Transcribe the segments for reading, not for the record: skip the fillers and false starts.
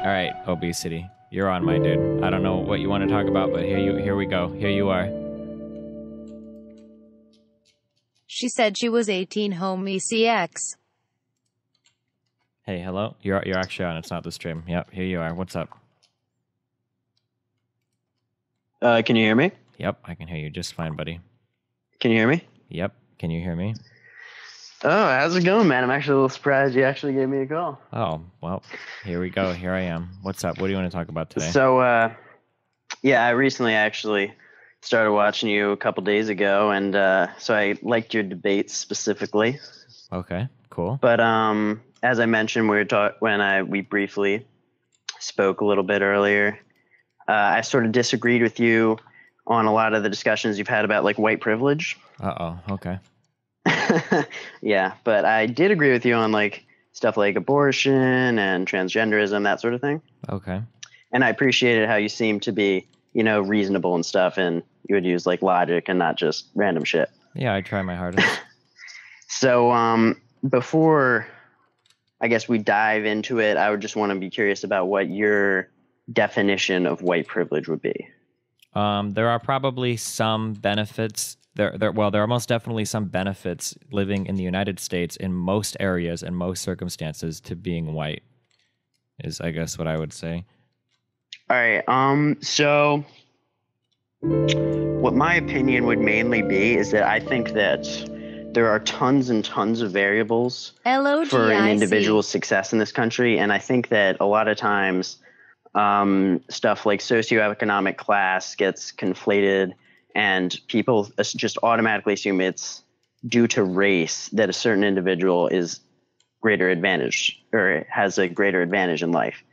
All right, obesity. You're on, my dude. I don't know what you want to talk about, but here we go. Here you are. She said she was 18, homie CX. Hey, hello. You're actually on. It's not the stream. Yep, here you are. What's up? Can you hear me? Yep, I can hear you just fine, buddy. Can you hear me? Yep, can you hear me? Oh, how's it going, man? I'm actually a little surprised you actually gave me a call. Oh, well, here we go. Here I am. What's up? What do you want to talk about today? So, I recently actually started watching you a couple days ago, and so I liked your debates specifically. Okay, cool. But as I mentioned, we briefly spoke a little bit earlier. I sort of disagreed with you on a lot of the discussions you've had about like white privilege. Uh-oh, okay. Yeah, but I did agree with you on like stuff like abortion and transgenderism, that sort of thing. Okay. And I appreciated how you seemed to be, reasonable and stuff, and you would use like logic and not just random shit. Yeah, I try my hardest. So before I guess we dive into it, I would just want to be curious about what your definition of white privilege would be. There are probably some benefits. There are most definitely some benefits living in the United States in most areas and most circumstances to being white, is I guess what I would say. All right. So what my opinion would mainly be is that I think that there are tons and tons of variables for an individual's success in this country. And I think that a lot of times stuff like socioeconomic class gets conflated, and people just automatically assume it's due to race that a certain individual is greater advantage or has a greater advantage in life.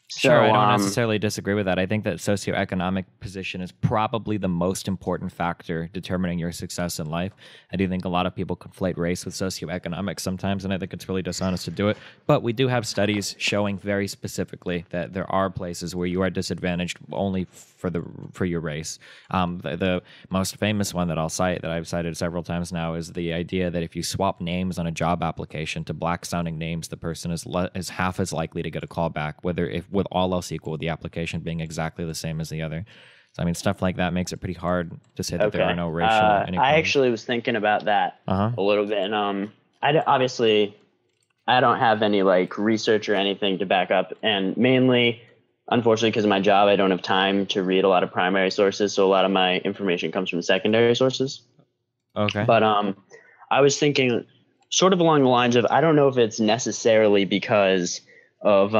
Sure, I don't necessarily disagree with that. I think that socioeconomic position is probably the most important factor determining your success in life. I do think a lot of people conflate race with socioeconomics sometimes, and I think it's really dishonest to do it. But we do have studies showing very specifically that there are places where you are disadvantaged only for your race. The most famous one that I'll cite, that I've cited several times now, is the idea that if you swap names on a job application to black-sounding names, the person is half as likely to get a call back, with all else equal, the application being exactly the same as the other. So, I mean, stuff like that makes it pretty hard to say that there are no racial inequalities. I actually was thinking about that a little bit. And obviously, I don't have any like research or anything to back up. And mainly, unfortunately, because of my job, I don't have time to read a lot of primary sources. So a lot of my information comes from secondary sources. Okay. But I was thinking sort of along the lines of, I don't know if it's necessarily because of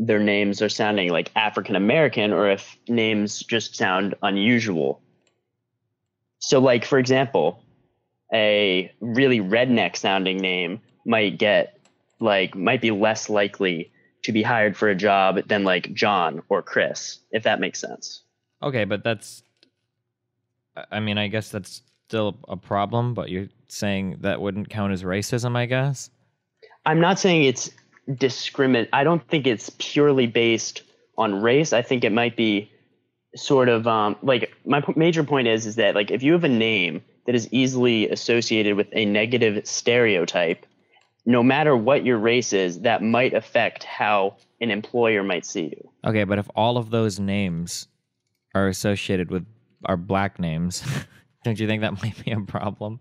their names are sounding like African American, or if names just sound unusual. So like, for example, a really redneck sounding name might be less likely to be hired for a job than like John or Chris, if that makes sense. Okay, but I guess that's still a problem, but you're saying that wouldn't count as racism, I guess? I'm not saying it's I don't think it's purely based on race. I think it might be sort of like my major point is that like if you have a name that is easily associated with a negative stereotype, no matter what your race is, that might affect how an employer might see you. Okay, but if all of those names are associated with our black names, don't you think that might be a problem?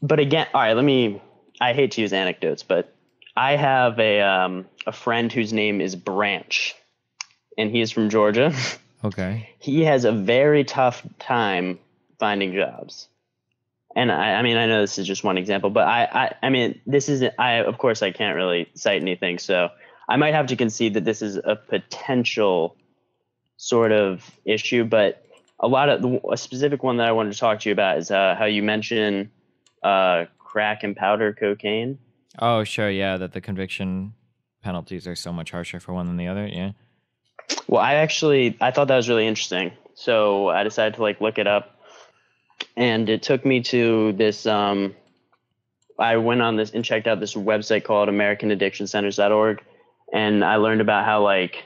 But again, all right, I hate to use anecdotes, but I have a friend whose name is Branch, and he is from Georgia. Okay. He has a very tough time finding jobs. And I mean, I know this is just one example, but I mean, this isn't, of course, I can't really cite anything. So I might have to concede that this is a potential sort of issue. But a specific one that I wanted to talk to you about is how you mentioned crack and powder cocaine. Oh, sure. Yeah, that the conviction penalties are so much harsher for one than the other. Yeah. Well, I thought that was really interesting. So I decided to like look it up, and it took me to this. I went on this and checked out this website called AmericanAddictionCenters.org, and I learned about how like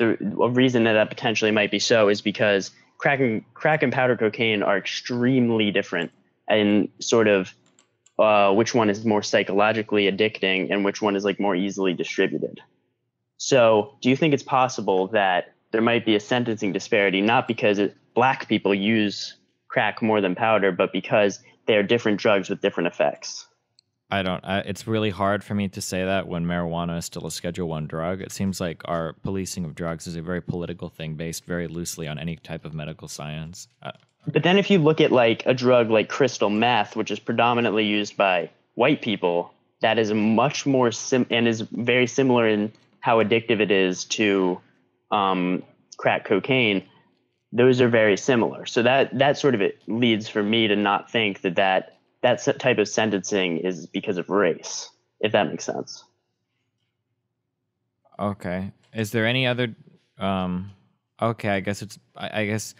a reason that potentially might be so is because crack and powder cocaine are extremely different in sort of which one is more psychologically addicting and which one is like more easily distributed. So do you think it's possible that there might be a sentencing disparity, not because black people use crack more than powder, but because they are different drugs with different effects? It's really hard for me to say that when marijuana is still a Schedule I drug. It seems like our policing of drugs is a very political thing based very loosely on any type of medical science. But then if you look at like a drug like crystal meth, which is predominantly used by white people, that is much more and is very similar in how addictive it is to crack cocaine. Those are very similar. So that sort of it leads for me to not think that type of sentencing is because of race, if that makes sense. Okay. Is there any other? Okay, I guess it's. I guess.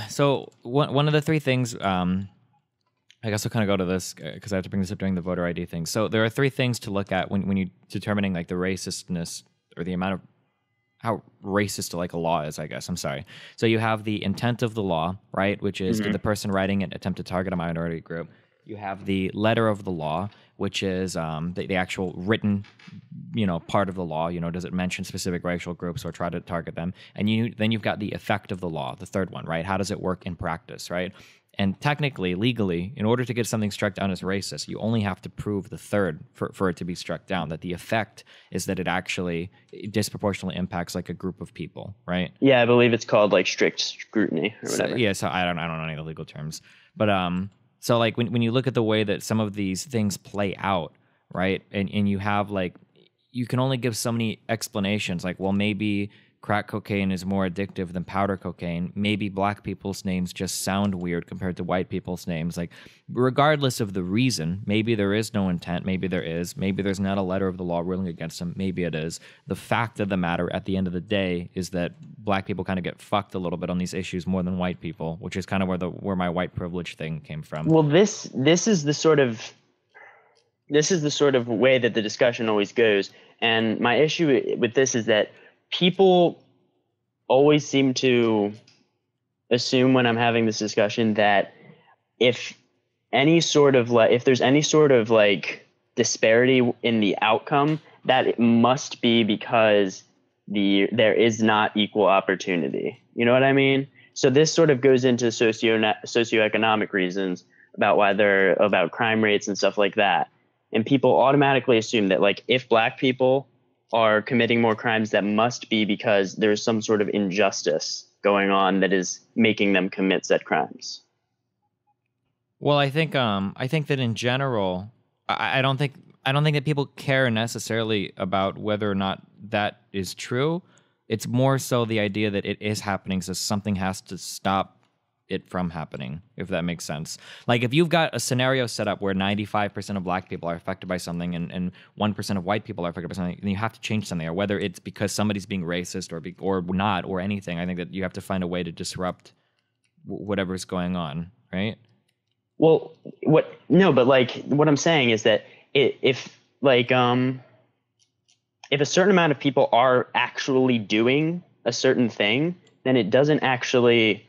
So one of the three things. I guess I'll kind of go to this because I have to bring this up during the voter ID thing. So there are three things to look at when you determining like the racistness or the amount of how racist like a law is, I guess. I'm sorry. So you have the intent of the law, right? Which is did the person writing it attempt to target a minority group? You have the letter of the law, which is the actual written, part of the law. Does it mention specific racial groups or try to target them? And then you've got the effect of the law, the third one, right? How does it work in practice, right? And technically, legally, in order to get something struck down as racist, you only have to prove the third for it to be struck down, that the effect is that it actually disproportionately impacts like a group of people, right? Yeah, I believe it's called like strict scrutiny or whatever. So I don't know any of the legal terms. But so like when you look at the way that some of these things play out, right? And you have like, you can only give so many explanations, like, well, maybe crack cocaine is more addictive than powder cocaine. Maybe black people's names just sound weird compared to white people's names. Like, regardless of the reason, maybe there is no intent. Maybe there is. Maybe there's not a letter of the law ruling against them. Maybe it is. The fact of the matter at the end of the day is that black people kind of get fucked a little bit on these issues more than white people, which is kind of where my white privilege thing came from. Well, this is the sort of way that the discussion always goes. And my issue with this is that people always seem to assume when I'm having this discussion that if there's any sort of like disparity in the outcome, that it must be because there is not equal opportunity. You know what I mean? So this sort of goes into socioeconomic reasons about crime rates and stuff like that. And people automatically assume that like if black people are committing more crimes, that must be because there's some sort of injustice going on that is making them commit said crimes. Well, I think that in general, I don't think that people care necessarily about whether or not that is true. It's more so the idea that it is happening, so something has to stop it from happening, if that makes sense. Like if you've got a scenario set up where 95% of black people are affected by something and 1% of white people are affected by something, then you have to change something, or whether it's because somebody's being racist or not or anything. I think that you have to find a way to disrupt whatever's going on, right? Well, what I'm saying is that if a certain amount of people are actually doing a certain thing, then it doesn't actually,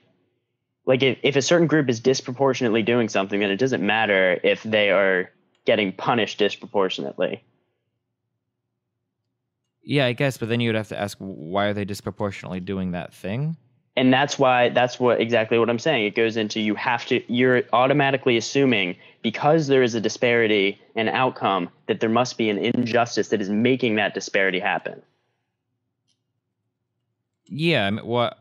like if a certain group is disproportionately doing something, then it doesn't matter if they are getting punished disproportionately. Yeah, I guess, but then you would have to ask, why are they disproportionately doing that thing? And that's exactly what I'm saying. It goes into you're automatically assuming because there is a disparity in outcome that there must be an injustice that is making that disparity happen. Yeah, I mean, what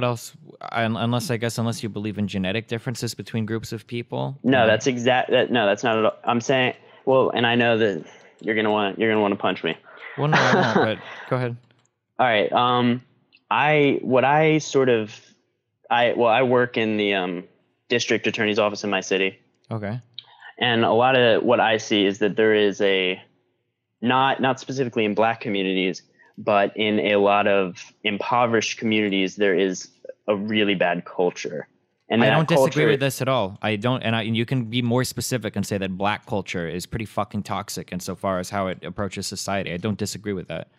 else? Unless you believe in genetic differences between groups of people. No, that's that's not at all. I'm saying, well, and I know that you're gonna want to punch me. Well, no, I won't. But go ahead. All right. I work in the district attorney's office in my city. Okay. And a lot of what I see is that there is not specifically in black communities, but in a lot of impoverished communities, there is a really bad culture. And I don't disagree with this at all. I don't, and you can be more specific and say that black culture is pretty fucking toxic insofar as how it approaches society. I don't disagree with that.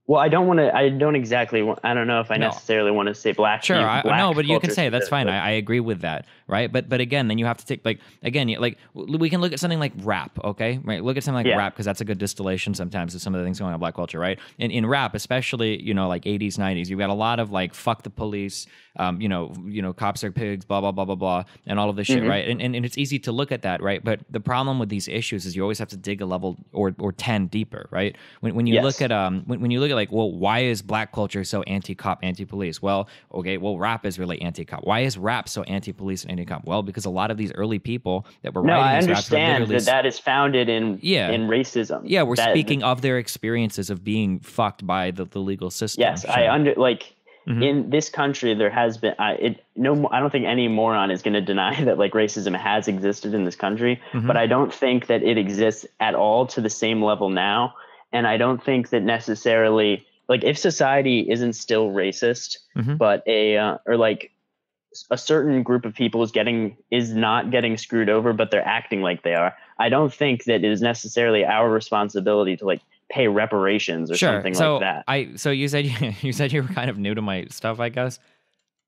Well, I don't want to. I don't exactly. I don't know if I No. necessarily want to say black. Sure, black no, but you can culture say that's fine. specifically. I agree with that, right? But again, then you have to take like again, we can look at something like rap, okay? Right? Look at something like Yeah. rap because that's a good distillation sometimes of some of the things going on in black culture, right? In rap, especially like 80s, 90s, you've got a lot of like fuck the police, cops are pigs, blah blah blah blah blah, and all of this shit, Mhm. right? And it's easy to look at that, right? But the problem with these issues is you always have to dig a level or 10 deeper, right? When you Yes. look at when you look at like, well, why is black culture so anti-cop, anti-police? Well, okay, well, rap is really anti-cop. Why is rap so anti-police and anti-cop? Well, because a lot of these early people that were No, writing I these raps were understand literally that is founded in yeah. racism. Yeah, we're That- speaking of their experiences of being fucked by the legal system. Yes, Sure. in this country there has been I don't think any moron is going to deny that like racism has existed in this country, Mhm. but I don't think that it exists at all to the same level now, and I don't think that necessarily like if society isn't still racist, Mhm. but a certain group of people is not getting screwed over, but they're acting like they are. I don't think that it is necessarily our responsibility to like pay reparations or something like that. So you said you said you were kind of new to my stuff, I guess.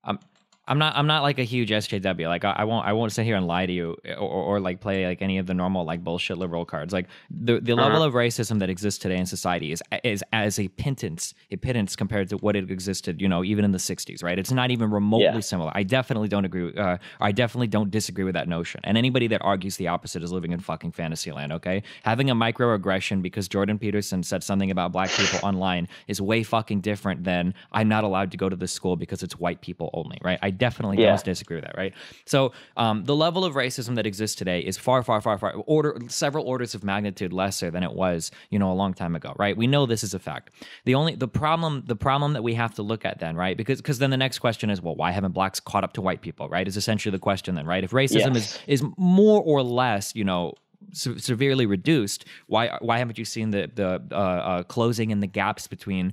Um, I'm not like a huge SJW. Like I won't sit here and lie to you or like play like any of the normal like bullshit liberal cards. Like the level of racism that exists today in society is as a pittance compared to what it existed, even in the 60s, right? It's not even remotely similar. I definitely don't agree. I definitely don't disagree with that notion. And anybody that argues the opposite is living in fucking fantasy land. Okay, having a microaggression because Jordan Peterson said something about black people online is way fucking different than I'm not allowed to go to this school because it's white people only, right? I definitely don't disagree with that, right? So the level of racism that exists today is far several orders of magnitude lesser than it was, a long time ago, right? We know this is a fact. The problem that we have to look at then, right? Because then the next question is, well, why haven't blacks caught up to white people, right? Is essentially the question then, right? If racism is more or less, severely reduced, why haven't you seen the closing in the gaps between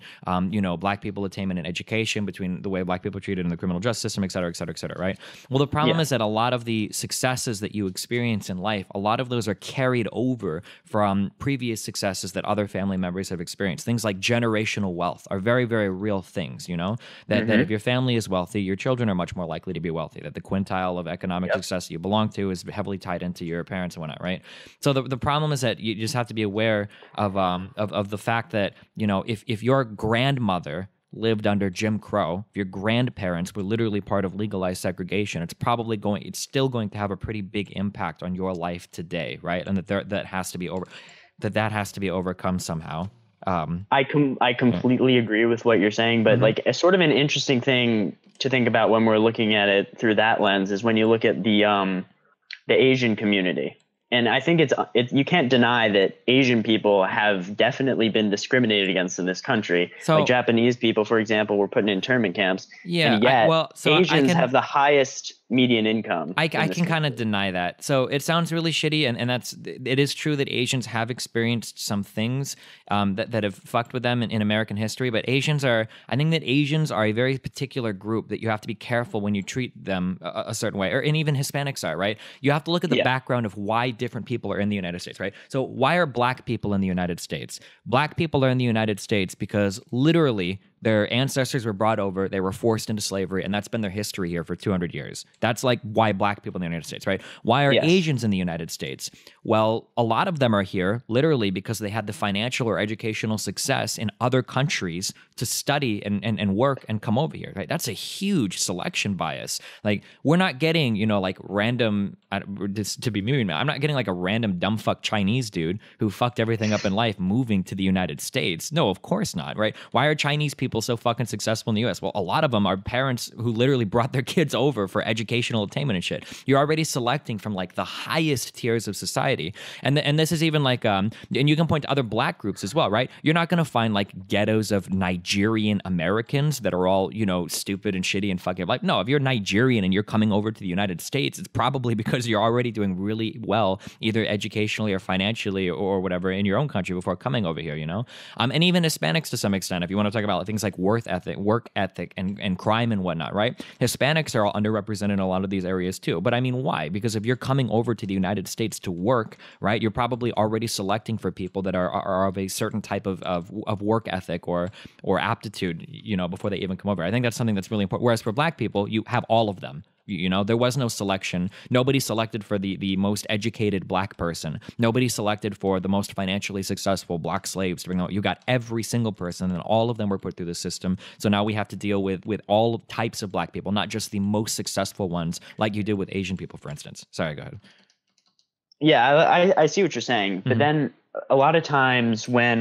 black people attainment and education, between the way black people are treated in the criminal justice system, et cetera, et cetera, et cetera, right? Well, the problem is that a lot of the successes that you experience in life, a lot of those are carried over from previous successes that other family members have experienced. Things like generational wealth are very, very real things, that if your family is wealthy, your children are much more likely to be wealthy, that the quintile of economic success that you belong to is heavily tied into your parents and whatnot, right? So the problem is that you just have to be aware of the fact that if your grandmother lived under Jim Crow, if your grandparents were literally part of legalized segregation, it's still going to have a pretty big impact on your life today, right? And that has to be overcome somehow. I completely agree with what you're saying, but like a sort of an interesting thing to think about when we're looking at it through that lens is when you look at the Asian community. And I think you can't deny that Asian people have definitely been discriminated against in this country. So, like Japanese people, for example, were put in internment camps. Yeah, and yet Asians have the highest median income. I can kind of deny that. So it sounds really shitty, and it is true that Asians have experienced some things that have fucked with them in American history. But I think that Asians are a very particular group that you have to be careful when you treat them a certain way, and even Hispanics are, right? You have to look at the background of why different people are in the United States, right? So why are black people in the United States? Black people are in the United States because literally their ancestors were brought over, they were forced into slavery, and that's been their history here for 200 years. That's like why black people in the United States, right? Why are Asians in the United States? Well, a lot of them are here literally because they had the financial or educational success in other countries to study and work and come over here, right? That's a huge selection bias. Like, we're not getting, like random, to be mean, I'm not getting like a random dumb fuck Chinese dude who fucked everything up in life moving to the United States. No, of course not, right? Why are Chinese people so fucking successful in the US? Well, a lot of them are parents who literally brought their kids over for educational attainment and shit. You're already selecting from like the highest tiers of society. And this is even like, and you can point to other black groups as well, right? You're not going to find like ghettos of Nigerian Americans that are all, stupid and shitty and fucking like, no, if you're Nigerian and you're coming over to the United States, it's probably because you're already doing really well, either educationally or financially or whatever in your own country before coming over here, And even Hispanics to some extent, if you want to talk about like, things things like work ethic, and crime and whatnot, right? Hispanics are all underrepresented in a lot of these areas too. But I mean, why? Because if you're coming over to the United States to work, right, you're probably already selecting for people that are of a certain type of work ethic or aptitude, before they even come over. I think that's something that's really important. Whereas for black people, you have all of them. There was no selection. Nobody selected for the most educated black person. Nobody selected for the most financially successful black slaves to bring out. You got every single person, and all of them were put through the system. So now we have to deal with all types of black people, not just the most successful ones, like you did with Asian people, for instance. Sorry, go ahead. Yeah, I see what you're saying. But then a lot of times when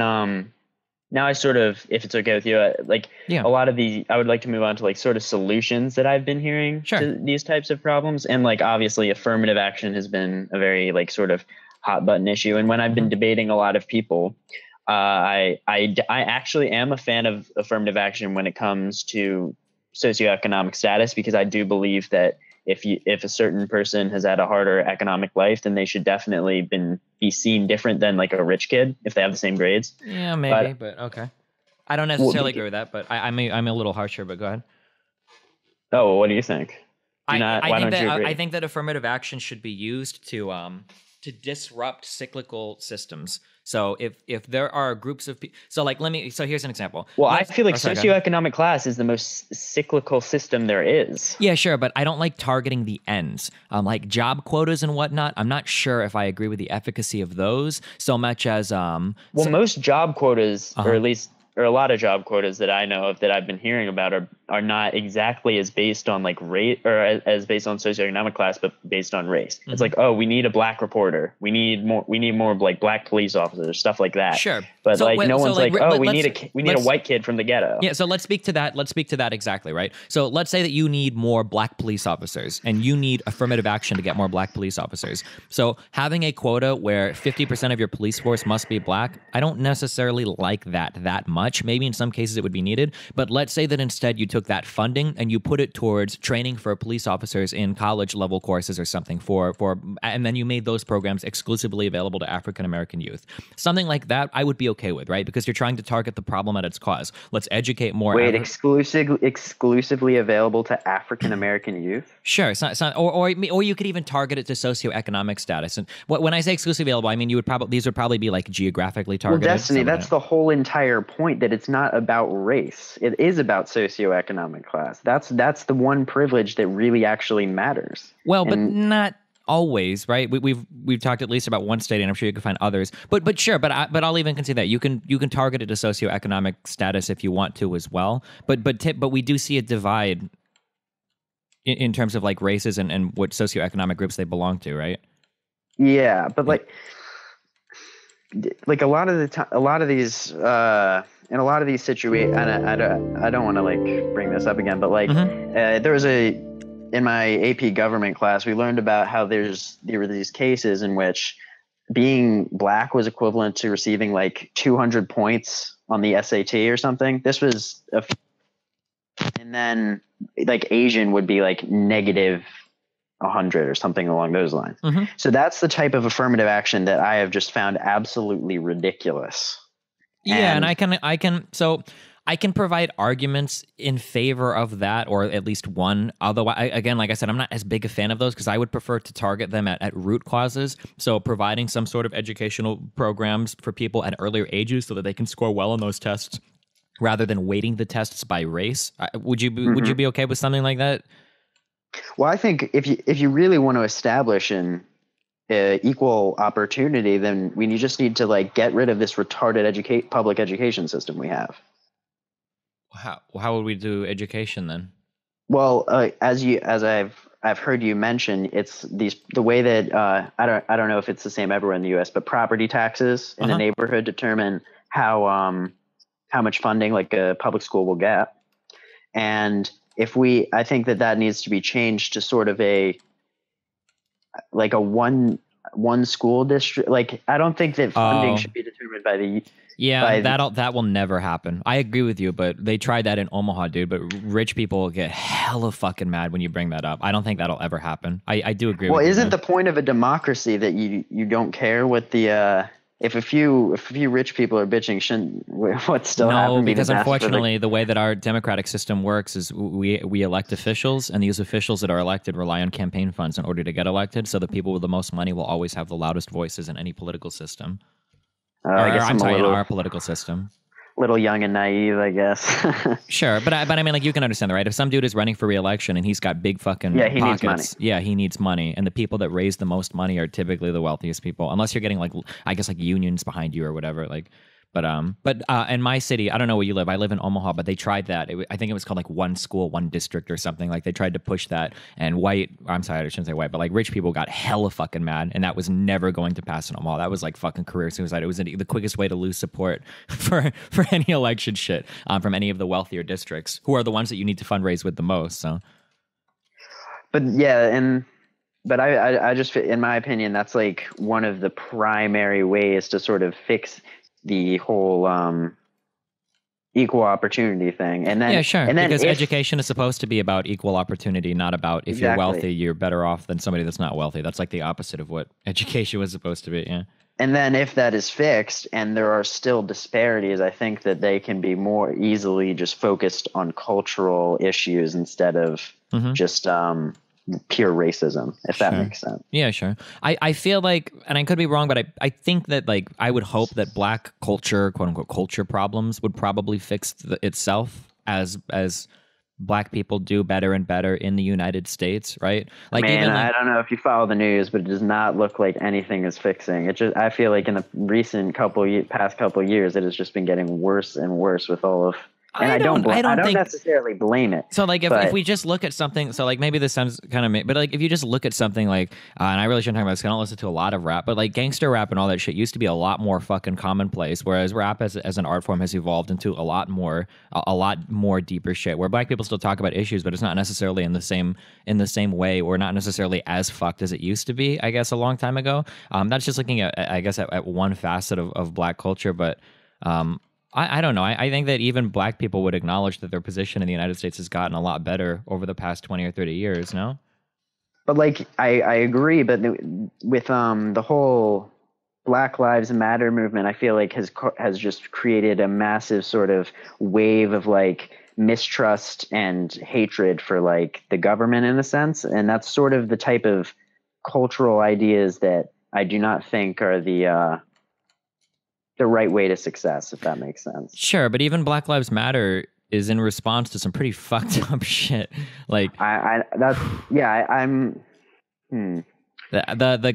now I sort of, if it's okay with you, a lot of I would like to move on to like sort of solutions that I've been hearing to these types of problems. And like, obviously affirmative action has been a very like sort of hot button issue. And when I've been debating a lot of people, I actually am a fan of affirmative action when it comes to socioeconomic status, because I do believe that if a certain person has had a harder economic life, then they should definitely be seen different than like a rich kid if they have the same grades. Yeah, maybe, but okay. I don't necessarily agree with that, but I'm a little harsher. But go ahead. Oh, what do you think? I think that affirmative action should be used to disrupt cyclical systems. So if there are groups of people, so here's an example. Well, I feel like socioeconomic class is the most cyclical system there is. Yeah, sure, but I don't like targeting the ends. Like job quotas and whatnot, I'm not sure if I agree with the efficacy of those so much as most job quotas, or at least a lot of job quotas that I know of that I've been hearing about are not exactly as based on like rate or as based on socioeconomic class, but based on race. It's like, oh, we need a black reporter. We need more like black police officers, stuff like that. Sure. But we need a white kid from the ghetto. Yeah. So let's speak to that exactly. Right. So let's say that you need more black police officers and you need affirmative action to get more black police officers. So having a quota where 50% of your police force must be black, I don't necessarily like that much. Maybe in some cases it would be needed, but let's say that instead you took that funding and you put it towards training for police officers in college level courses or something and then you made those programs exclusively available to African American youth. Something like that I would be okay with, right? Because you're trying to target the problem at its cause. Let's educate more. Wait, exclusively available to African American youth? Sure. It's not, or you could even target it to socioeconomic status. And when I say exclusively available, I mean these would probably be like geographically targeted. Well, Destiny, that's the whole entire point, that it's not about race. It is about socioeconomic class. That's the one privilege that really actually matters. Well, but not always, right? We've talked at least about one state, and I'm sure you can find others. But sure, but I'll even concede that you can target it to socioeconomic status if you want to as well. But we do see a divide in terms of like races and what socioeconomic groups they belong to, right? Yeah, but like a lot of the time, a lot of these in a lot of these situations, and I don't want to like bring this up again, but like there was in my AP government class, we learned about how there were these cases in which being black was equivalent to receiving like 200 points on the SAT or something. This was and then like Asian would be like negative 100 or something along those lines. So that's the type of affirmative action that I have just found absolutely ridiculous. Yeah, and I can provide arguments in favor of that, or at least one. Although, again, like I said, I'm not as big a fan of those because I would prefer to target them at root causes. So providing some sort of educational programs for people at earlier ages so that they can score well on those tests rather than weighting the tests by race. Would you be okay with something like that? Well, I think if you really want to establish an equal opportunity, then we just need to like get rid of this retarded public education system we have. How would we do education then? Well, as I've heard you mention, it's the way that I don't know if it's the same everywhere in the U.S., but property taxes in a neighborhood determine how much funding like a public school will get, and I think that needs to be changed to sort of a one school district. Like, I don't think that funding should be determined by the. Yeah, that will never happen. I agree with you, but they tried that in Omaha, dude. But rich people get hella fucking mad when you bring that up. I don't think that'll ever happen. I do agree with you. Well, isn't the point of a democracy that you don't care what the if a few rich people are bitching, shouldn't what's still happening? No, because unfortunately, the way that our democratic system works is we elect officials, and these officials that are elected rely on campaign funds in order to get elected. So the people with the most money will always have the loudest voices in any political system. I guess I'm sorry, in our political system. Little young and naive, I guess. Sure, but I mean, like, you can understand that, right? If some dude is running for re-election and he's got big fucking he pockets, needs money. Yeah, he needs money, and the people that raise the most money are typically the wealthiest people, unless you're getting like, I guess, like unions behind you or whatever, like. But in my city, I don't know where you live. I live in Omaha, but they tried that. I think it was called like one school, one district or something. Like they tried to push that, and I'm sorry, I shouldn't say white, but like rich people got hella fucking mad, and that was never going to pass in Omaha. That was like fucking career suicide. It was the quickest way to lose support for any election shit from any of the wealthier districts, who are the ones that you need to fundraise with the most. So, but yeah, but I just, in my opinion, that's like one of the primary ways to sort of fix the whole equal opportunity thing. And then, yeah, sure. And then because education is supposed to be about equal opportunity, not about if Exactly. you're wealthy, you're better off than somebody that's not wealthy. That's like the opposite of what education was supposed to be. Yeah. And then if that is fixed and there are still disparities, I think that they can be more easily just focused on cultural issues instead of just pure racism, if that makes sense. Yeah, sure. I feel like, and I could be wrong, but I think that like I would hope that black culture, quote unquote, culture problems would probably fix itself as black people do better and better in the United States, right? Like, Man, even like, I don't know if you follow the news, but it does not look like anything is fixing. I feel like in the past couple of years, it has just been getting worse and worse with all of. And I don't necessarily blame it. So like if we just look at something, so like maybe this sounds kind of, but like if you just look at something like, and I really shouldn't talk about this, 'cause I don't listen to a lot of rap, but like gangster rap and all that shit used to be a lot more fucking commonplace, whereas rap as an art form has evolved into a lot more deeper shit, where black people still talk about issues, but it's not necessarily in the same way, or not necessarily as fucked as it used to be, I guess, a long time ago. That's just looking at, I guess, at one facet of black culture, but I don't know. I think that even black people would acknowledge that their position in the United States has gotten a lot better over the past 20 or 30 years, no? But like, I agree, but with the whole Black Lives Matter movement, I feel like has just created a massive sort of wave of like mistrust and hatred for like the government in a sense. And that's sort of the type of cultural ideas that I do not think are the right way to success, if that makes sense. Sure, but even Black Lives Matter is in response to some pretty fucked up shit. Like the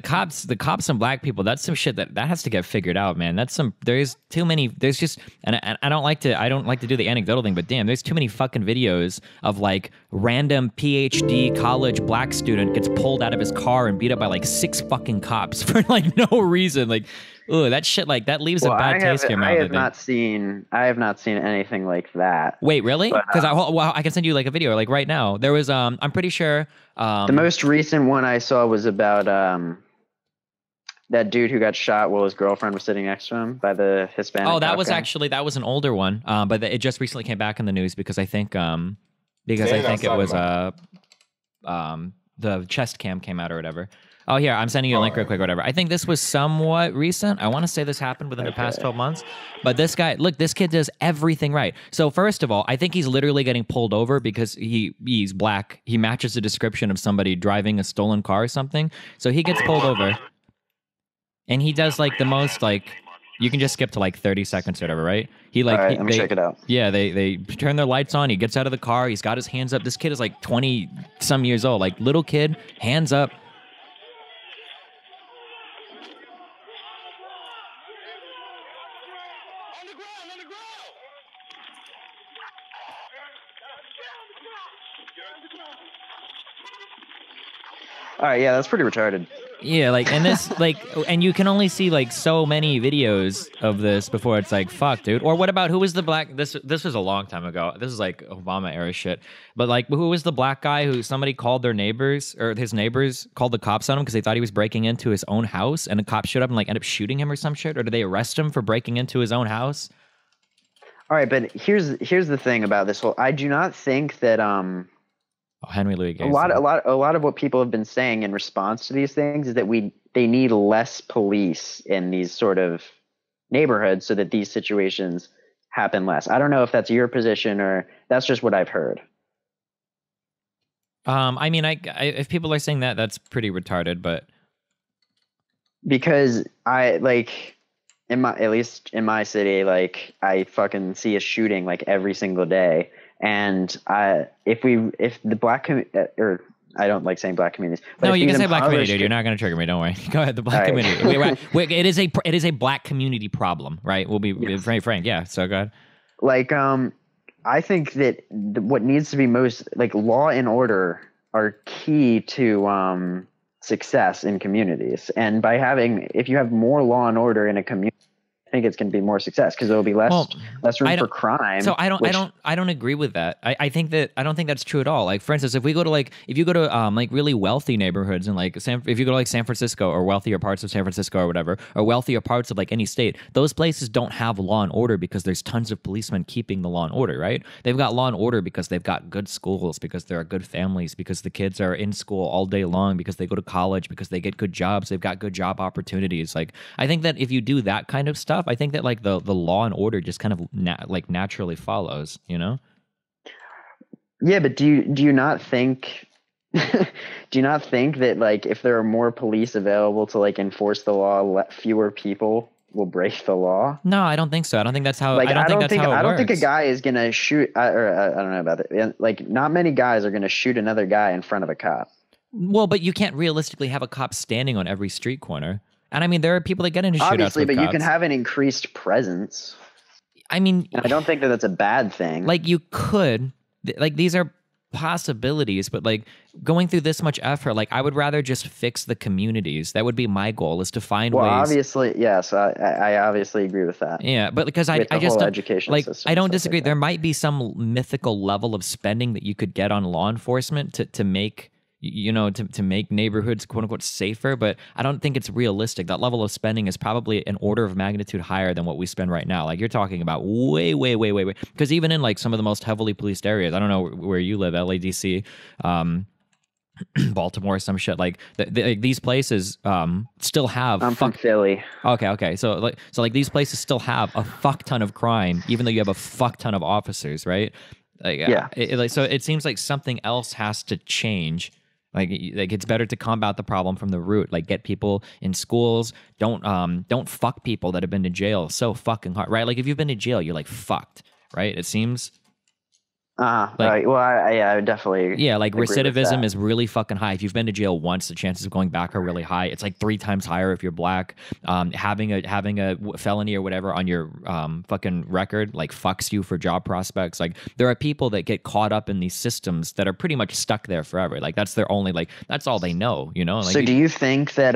cops and black people, that's some shit that has to get figured out, man. There's too many, there's just, and I don't like to do the anecdotal thing, but damn, there's too many fucking videos of like random PhD college black student gets pulled out of his car and beat up by like 6 fucking cops for like no reason. Like, ooh, that shit, like that leaves a bad taste in your mouth. I have not seen anything like that. Wait, really? Because I can send you like a video like right now. There was I'm pretty sure the most recent one I saw was about that dude who got shot while his girlfriend was sitting next to him by the Hispanic. Oh, that was an older one. But it just recently came back in the news because I think it was the chest cam came out or whatever. Oh, here, I'm sending you a link real quick or whatever. I think this was somewhat recent. I want to say this happened within the past 12 months. But this guy, look, this kid does everything right. So first of all, I think he's literally getting pulled over because he's black. He matches the description of somebody driving a stolen car or something. So he gets pulled over. And he does like the most like, you can just skip to like 30 seconds or whatever, right? Let me check it out. Yeah, they turn their lights on. He gets out of the car. He's got his hands up. This kid is like 20 some years old, like little kid, hands up. All right, yeah, that's pretty retarded. Yeah, like, and this, like, and you can only see like so many videos of this before it's like, fuck, dude. Or what about who was the black? This was a long time ago. This is like Obama era shit. But like, who was the black guy who somebody called their neighbors, or his neighbors called the cops on him because they thought he was breaking into his own house, and the cops showed up and like ended up shooting him or some shit? Or did they arrest him for breaking into his own house? All right, but here's the thing about this whole. I do not think that Oh, Henry Louis A Gates. lot of what people have been saying in response to these things is that they need less police in these sort of neighborhoods so that these situations happen less. I don't know if that's your position or that's just what I've heard. I mean, if people are saying that, that's pretty retarded, but because I like at least in my city, like I fucking see a shooting like every single day. And if the black or I don't like saying black communities. But no, you can say black community, dude. You're not going to trigger me. Don't worry. Go ahead. The black community. It is a black community problem, right? We'll be very frank. Yeah. So go ahead. Like, I think that what needs to be most like law and order are key to success in communities. And if you have more law and order in a community, I think it's going to be more success because there will be less room for crime. So I don't agree with that. I don't think that's true at all. Like for instance, if you go to really wealthy neighborhoods and if you go to like San Francisco or wealthier parts of San Francisco or whatever, or wealthier parts of like any state, those places don't have law and order because there's tons of policemen keeping the law and order, right? They've got law and order because they've got good schools, because there are good families, because the kids are in school all day long, because they go to college, because they get good jobs, they've got good job opportunities. Like I think that if you do that kind of stuff, I think that like the law and order just kind of naturally follows, you know? Yeah, but do you not think do you not think that like if there are more police available to like enforce the law, fewer people will break the law? No, I don't think so. I don't think that's how. Like, I don't think a guy is gonna shoot. I don't know about it. Like, not many guys are gonna shoot another guy in front of a cop. Well, but you can't realistically have a cop standing on every street corner. And I mean, there are people that get into shootouts obviously, but cops. You can have an increased presence. I mean, I don't think that that's a bad thing. Like you could, like these are possibilities, but like going through this much effort, like I would rather just fix the communities. That would be my goal, is to find ways. Well, obviously, yes, I obviously agree with that. Yeah, but because I just don't, education system, I don't disagree. There might be some mythical level of spending that you could get on law enforcement to make, to make neighborhoods quote unquote safer, but I don't think it's realistic. That level of spending is probably an order of magnitude higher than what we spend right now. Like you're talking about way. Because even in like some of the most heavily policed areas, I don't know where you live, LA, DC, Baltimore, some shit like these places still have. I'm from Philly. Okay. So these places still have a fuck ton of crime, even though you have a fuck ton of officers, right? Like, yeah. So it seems like something else has to change. Like it's better to combat the problem from the root. Like get people in schools. Don't fuck people that have been to jail so fucking hard, right? Like if you've been to jail, you're like fucked, right? It seems. Right. Well, I definitely. Yeah, like recidivism is really fucking high. If you've been to jail once, the chances of going back are really high. It's like 3 times higher if you're black. Having a felony or whatever on your fucking record like fucks you for job prospects. Like there are people that get caught up in these systems that are pretty much stuck there forever. Like that's their only that's all they know. Like, so do you think that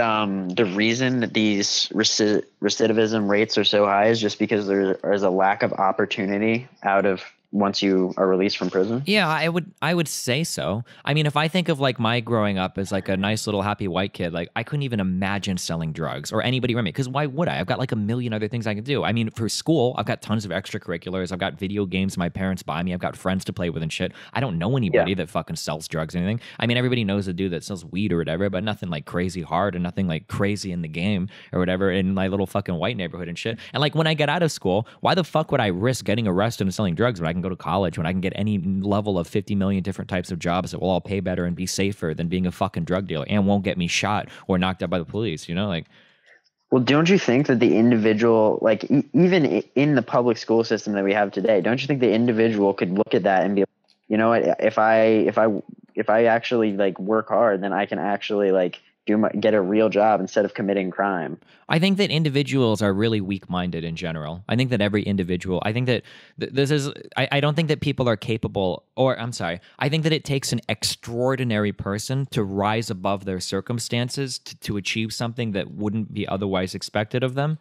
the reason that these recidivism rates are so high is just because there is a lack of opportunity out of once you are released from prison? Yeah, I would say so. I mean, if I think of like my growing up as like a nice little happy white kid, like I couldn't even imagine selling drugs or anybody around me, because why would I? I've got like a million other things I can do. I mean, for school, I've got tons of extracurriculars. I've got video games my parents buy me. I've got friends to play with and shit. I don't know anybody that fucking sells drugs or anything. I mean, everybody knows a dude that sells weed or whatever, but nothing like crazy hard and nothing like crazy in the game or whatever in my little fucking white neighborhood and shit. And like when I get out of school, why the fuck would I risk getting arrested and selling drugs when I can go to college, when I can get any level of 50 million different types of jobs that will all pay better and be safer than being a fucking drug dealer and won't get me shot or knocked out by the police, Well, don't you think that the individual, like even in the public school system that we have today, don't you think the individual could look at that and be like, you know what, if I actually like work hard, then I can actually like get a real job instead of committing crime? I think that individuals are really weak-minded in general. I think that every individual, I think that this is, I don't think that people are capable, or I'm sorry, I think that it takes an extraordinary person to rise above their circumstances to achieve something that wouldn't be otherwise expected of them.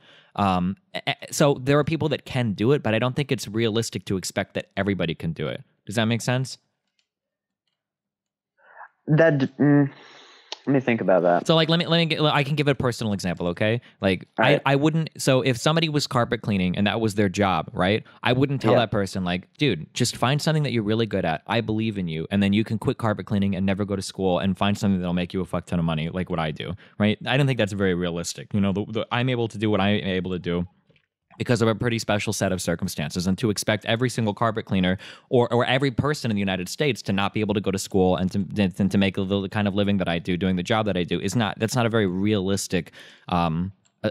So there are people that can do it, but I don't think it's realistic to expect that everybody can do it. Does that make sense? Let me think about that. So like I can give a personal example, okay? Like Right. I wouldn't, so if somebody was carpet cleaning and that was their job, right? I wouldn't tell Yeah. that person like, dude, just find something that you're really good at. I believe in you, and then you can quit carpet cleaning and never go to school and find something that'll make you a fuck ton of money, like what I do, right? I don't think that's very realistic. You know, I'm able to do what I'm able to do because of a pretty special set of circumstances, and to expect every single carpet cleaner or every person in the United States to not be able to go to school and to make the kind of living that I do doing the job that I do that's not a very realistic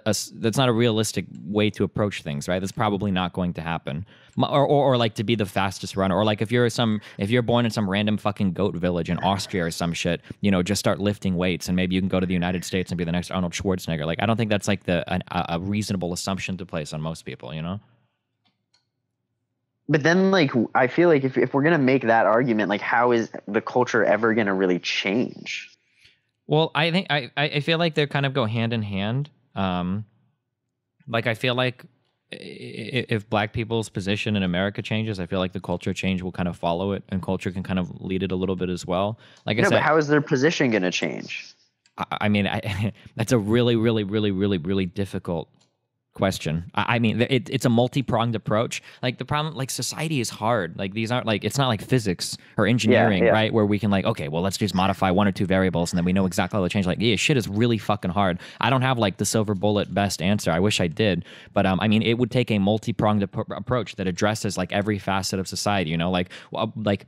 that's not a realistic way to approach things, right? That's probably not going to happen. Or like to be the fastest runner, or like if you're born in some random fucking goat village in Austria or some shit, you know, just start lifting weights and maybe you can go to the United States and be the next Arnold Schwarzenegger. Like I don't think that's like a reasonable assumption to place on most people, you know? But then, like, I feel like if we're gonna make that argument, like, how is the culture ever gonna really change? Well, I think I feel like they kind of go hand in hand. Like I feel like if black people's position in America changes, I feel like the culture change will kind of follow it, and culture can kind of lead it a little bit as well. Like I said, but how is their position gonna change? I mean, that's a really, really, really, really, really difficult question. I mean, it's a multi-pronged approach. Like the problem, like society is hard. Like these aren't like, it's not like physics or engineering, right? Where we can like, okay, well, let's just modify one or two variables and then we know exactly how to change. Like, yeah, shit is really fucking hard. I don't have like the silver bullet best answer. I wish I did, but I mean, it would take a multi-pronged approach that addresses like every facet of society. You know, like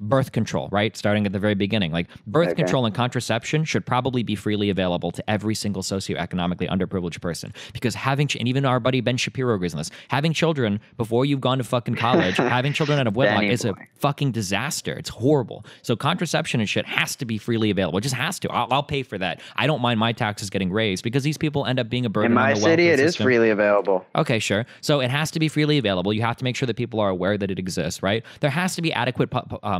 birth control, right? Starting at the very beginning, like birth control and contraception should probably be freely available to every single socioeconomically underprivileged person, because having and even our buddy Ben Shapiro agrees on this. Having children before you've gone to fucking college, having children out of wedlock is a fucking disaster. It's horrible. So contraception and shit has to be freely available. It just has to. I'll pay for that. I don't mind my taxes getting raised because these people end up being a burden. In my on the city, it system. is freely available. Okay, sure. So it has to be freely available. You have to make sure that people are aware that it exists, right? There has to be adequate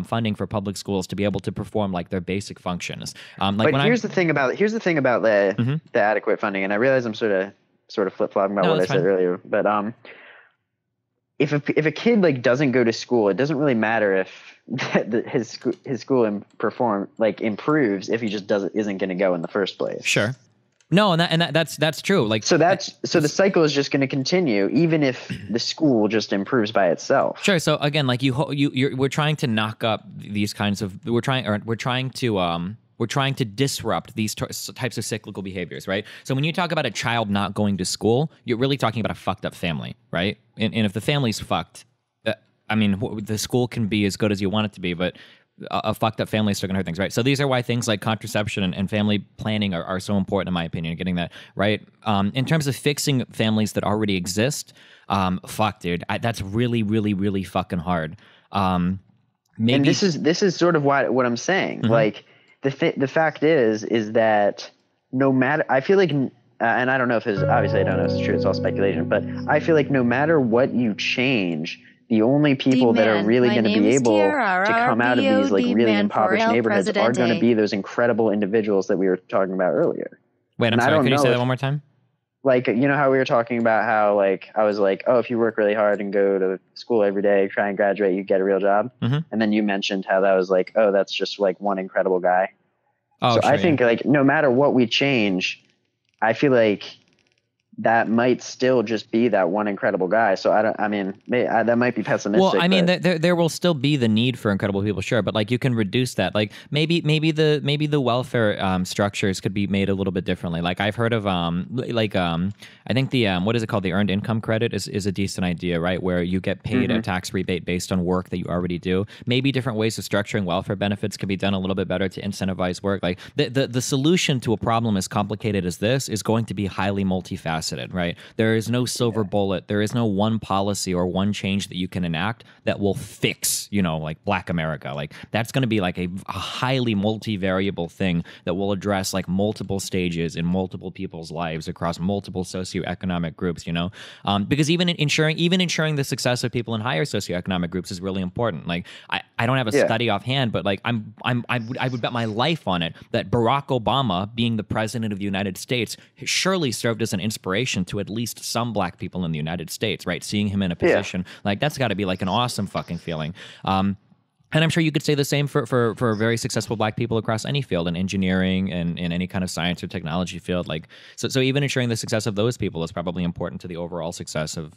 funding for public schools to be able to perform like their basic functions. Like but here's the thing about the adequate funding, and I realize I'm sort of flip-flopping about what I said earlier, but if a kid like doesn't go to school, it doesn't really matter if his school improves if he just isn't going to go in the first place. Sure. No, and that's true. Like so the cycle is just going to continue even if the school just improves by itself. Sure. So again, like we're trying to knock up these kinds of we're trying to disrupt these types of cyclical behaviors, right? So when you talk about a child not going to school, you're really talking about a fucked up family, right? And if the family's fucked, I mean, the school can be as good as you want it to be, but a fucked up family is still gonna hurt things, right? So these are why things like contraception and family planning are so important, in my opinion, getting that right. In terms of fixing families that already exist, fuck, dude, that's really, really, really fucking hard. Maybe and this is sort of what I'm saying. Mm-hmm. Like the fact is that no matter, I feel like, and I don't know if obviously I don't know if it's true, it's all speculation, but I feel like no matter what you change, the only people that are really going to be able to come out of these like really impoverished neighborhoods are going to be those incredible individuals that we were talking about earlier. Wait, I'm sorry. Could you say that one more time? Like, you know how we were talking about how like I was like, oh, if you work really hard and go to school every day, try and graduate, you get a real job. Mm-hmm. And then you mentioned how that was like, oh, that's just like one incredible guy. Oh, so sure, I think like no matter what we change, I feel like that might still just be that one incredible guy. So that might be pessimistic. Well, I mean, there will still be the need for incredible people, sure, but like you can reduce that. Like maybe the welfare structures could be made a little bit differently. Like I've heard of I think the what is it called? The earned income credit is a decent idea, right? Where you get paid a tax rebate based on work that you already do. Maybe different ways of structuring welfare benefits could be done a little bit better to incentivize work. Like the solution to a problem as complicated as this is going to be highly multifaceted. Right? There is no silver bullet. There is no one policy or one change that you can enact that will fix, like Black America. Like that's going to be like a highly multivariable thing that will address like multiple stages in multiple people's lives across multiple socioeconomic groups. Because even ensuring the success of people in higher socioeconomic groups is really important. Like I don't have a study offhand, but like I would bet my life on it that Barack Obama, being the president of the United States, surely served as an inspiration to at least some Black people in the United States, right? Seeing him in a position like that's got to be like an awesome fucking feeling. And I'm sure you could say the same for very successful Black people across any field, in engineering and in any kind of science or technology field. Like, so even ensuring the success of those people is probably important to the overall success of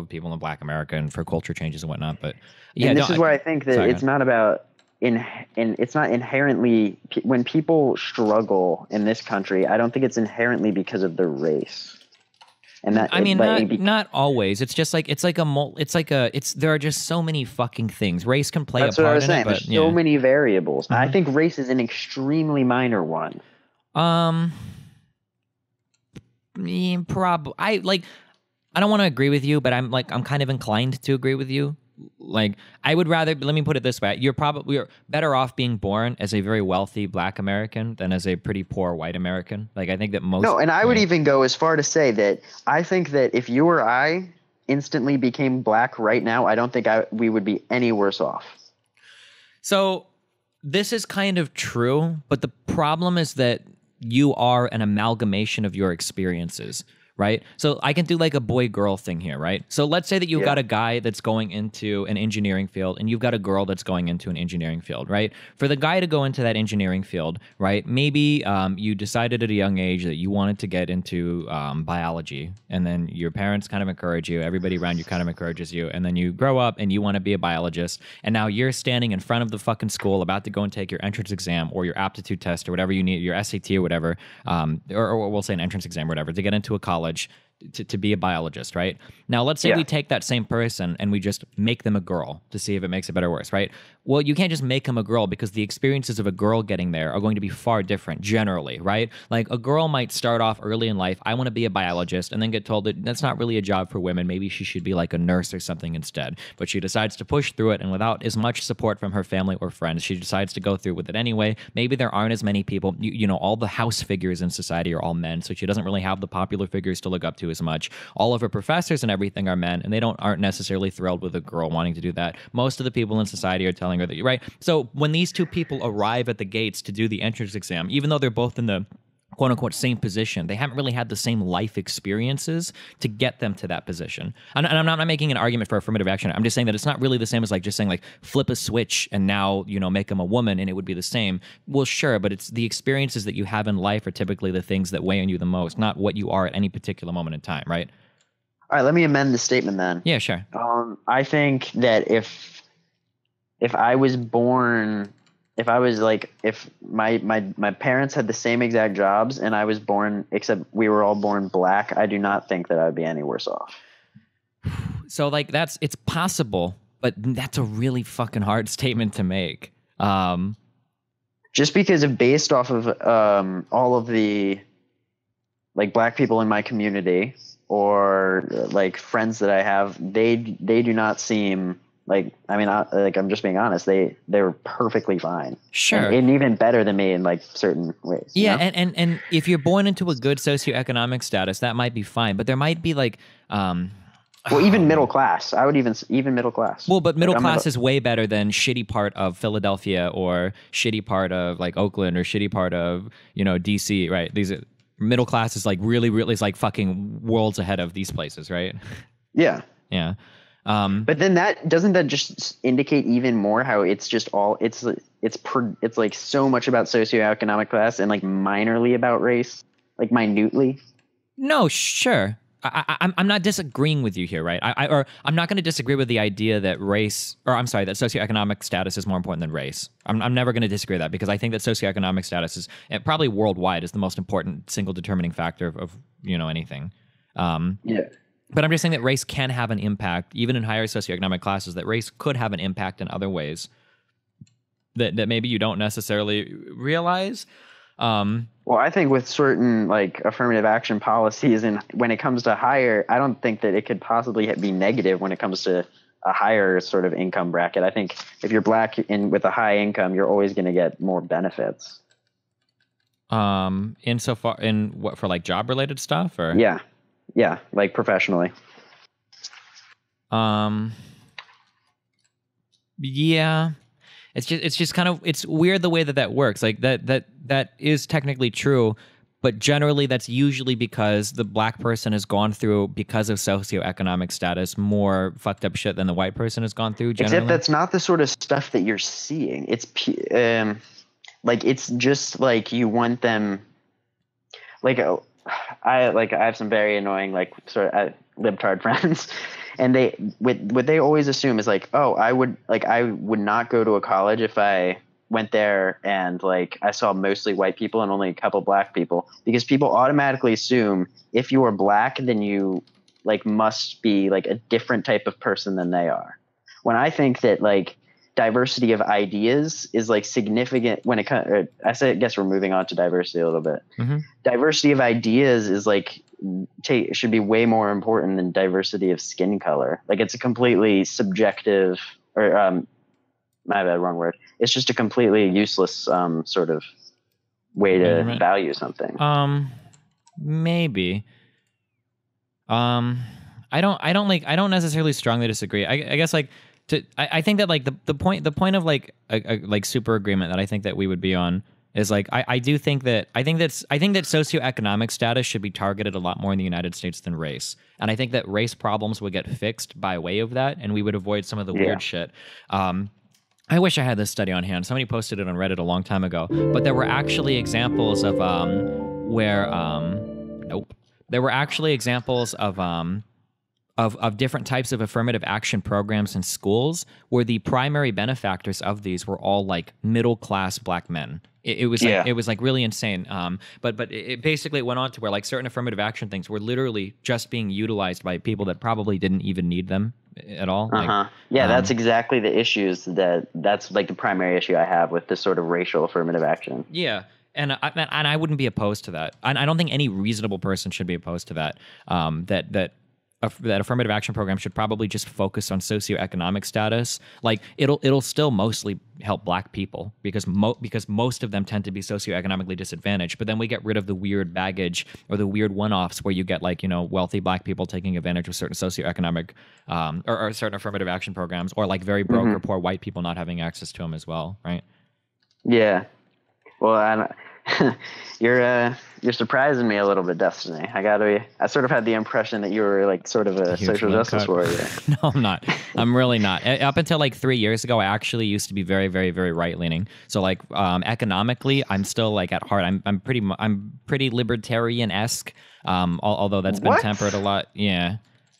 people in Black America and for culture changes and whatnot. But yeah, and this is where I think that sorry, it's not about it's not inherently, when people struggle in this country, I don't think it's inherently because of their race. And that, I mean, not always. It's just like there are just so many fucking things. Race can play a part in it. That's what I was saying. There's so many variables. I think race is an extremely minor one. Probably. I don't want to agree with you, but I'm kind of inclined to agree with you. Like, I would rather, let me put it this way. You're better off being born as a very wealthy Black American than as a pretty poor white American. Like, I think that most... No, and I would even go as far to say that I think that if you or I instantly became Black right now, I don't think we would be any worse off. So, this is kind of true, but the problem is that you are an amalgamation of your experiences. Right? So I can do like a boy-girl thing here, right? So let's say that you've got a guy that's going into an engineering field and you've got a girl that's going into an engineering field, right? For the guy to go into that engineering field, right, maybe you decided at a young age that you wanted to get into biology, and then your parents kind of encourage you, everybody around you kind of encourages you, and then you grow up and you want to be a biologist, and now you're standing in front of the fucking school about to go and take your entrance exam or your aptitude test or whatever you need, your SAT or whatever, or we'll say an entrance exam or whatever, to get into a college to be a biologist, right? Now, let's say we take that same person and we just make them a girl to see if it makes it better or worse, right? Well, you can't just make them a girl because the experiences of a girl getting there are going to be far different generally, right? Like, a girl might start off early in life, I want to be a biologist, and then get told that that's not really a job for women. Maybe she should be like a nurse or something instead. But she decides to push through it, and without as much support from her family or friends, she decides to go through with it anyway. Maybe there aren't as many people, you know, all the house figures in society are all men, so she doesn't really have the popular figures to look up to as much. All of her professors and everything are men, and they aren't necessarily thrilled with a girl wanting to do that. Most of the people in society are telling her that you're right. So when these two people arrive at the gates to do the entrance exam, even though they're both in the quote unquote same position, they haven't really had the same life experiences to get them to that position. And I'm not making an argument for affirmative action. I'm just saying that it's not really the same as like just saying like flip a switch and now, you know, make them a woman and it would be the same. Well, sure, but it's the experiences that you have in life are typically the things that weigh on you the most, not what you are at any particular moment in time, right? All right, let me amend the statement then. Yeah, sure. I think that if I was born, if my parents had the same exact jobs and I was born, except we were all born Black, I do not think that I would be any worse off. So like it's possible, but that's a really fucking hard statement to make. Just because based off of all of the like Black people in my community or like friends that I have, they do not seem like, I mean, I'm just being honest. They're perfectly fine. Sure. And even better than me in like certain ways. Yeah. You know? And if you're born into a good socioeconomic status, that might be fine, but there might be like, well, even middle class. I would even middle class. Well, but middle class is way better than shitty part of Philadelphia or shitty part of like Oakland or shitty part of, you know, DC, right? These are, middle class is like really, really is like fucking worlds ahead of these places, right? Yeah. Yeah. But then doesn't that just indicate even more how it's just all it's like so much about socioeconomic class and like minorly about race, like minutely? No, sure. I'm not disagreeing with you here, right? I'm not going to disagree with the idea that race, or I'm sorry, that socioeconomic status is more important than race. I'm never going to disagree with that because I think that socioeconomic status is probably worldwide is the most important single determining factor of you know, anything. Yeah. But I'm just saying that race can have an impact, even in higher socioeconomic classes, that race could have an impact in other ways that maybe you don't necessarily realize. Well, I think with certain like affirmative action policies and when it comes to higher, I don't think that it could possibly be negative when it comes to a higher sort of income bracket. I think if you're Black and with a high income, you're always going to get more benefits. Insofar in what for like job related stuff or yeah, like professionally. Yeah. It's just kind of, it's weird the way that works. Like that is technically true, but generally that's usually because the black person has gone through, because of socioeconomic status, more fucked up shit than the white person has gone through generally. Except that's not the sort of stuff that you're seeing. It's like, it's just like you want them, like, I have some very annoying, like, sort of libtard friends, and what they always assume is like, oh, I would not go to a college if I went there and like I saw mostly white people and only a couple black people, because people automatically assume if you are black, then you like must be like a different type of person than they are. When I think that like diversity of ideas is like significant when it comes, I guess we're moving on to diversity a little bit. Mm-hmm. Diversity of ideas is like should be way more important than diversity of skin color. Like it's a completely subjective, or my bad, wrong word. It's just a completely useless sort of way to value something. Maybe. I don't necessarily strongly disagree. I guess like I think that like the point of like a like super agreement that I think that we would be on is like I think that socioeconomic status should be targeted a lot more in the United States than race. And I think that race problems would get fixed by way of that, and we would avoid some of the weird shit. I wish I had this study on hand. Somebody posted it on Reddit a long time ago, but there were actually examples of where there were actually examples of different types of affirmative action programs in schools where the primary benefactors of these were all like middle class black men. It was like really insane. But it basically went on to where like certain affirmative action things were literally just being utilized by people that probably didn't even need them at all. Like, that's exactly the issues that's like the primary issue I have with this sort of racial affirmative action. Yeah. And I wouldn't be opposed to that. I don't think any reasonable person should be opposed to that. That affirmative action program should probably just focus on socioeconomic status. Like it'll still mostly help black people because most of them tend to be socioeconomically disadvantaged. But then we get rid of the weird baggage or the weird one-offs where you get like, you know, wealthy black people taking advantage of certain socioeconomic or certain affirmative action programs, or like very broke or poor white people not having access to them as well, right? Yeah. Well, you're surprising me a little bit, Destiny. I sort of had the impression that you were like sort of a social justice warrior. No, I'm not. I'm really not. Up until like 3 years ago, I actually used to be very, very, very right leaning. So like economically, I'm still like at heart, I'm pretty libertarian-esque. Although that's been tempered a lot. Yeah.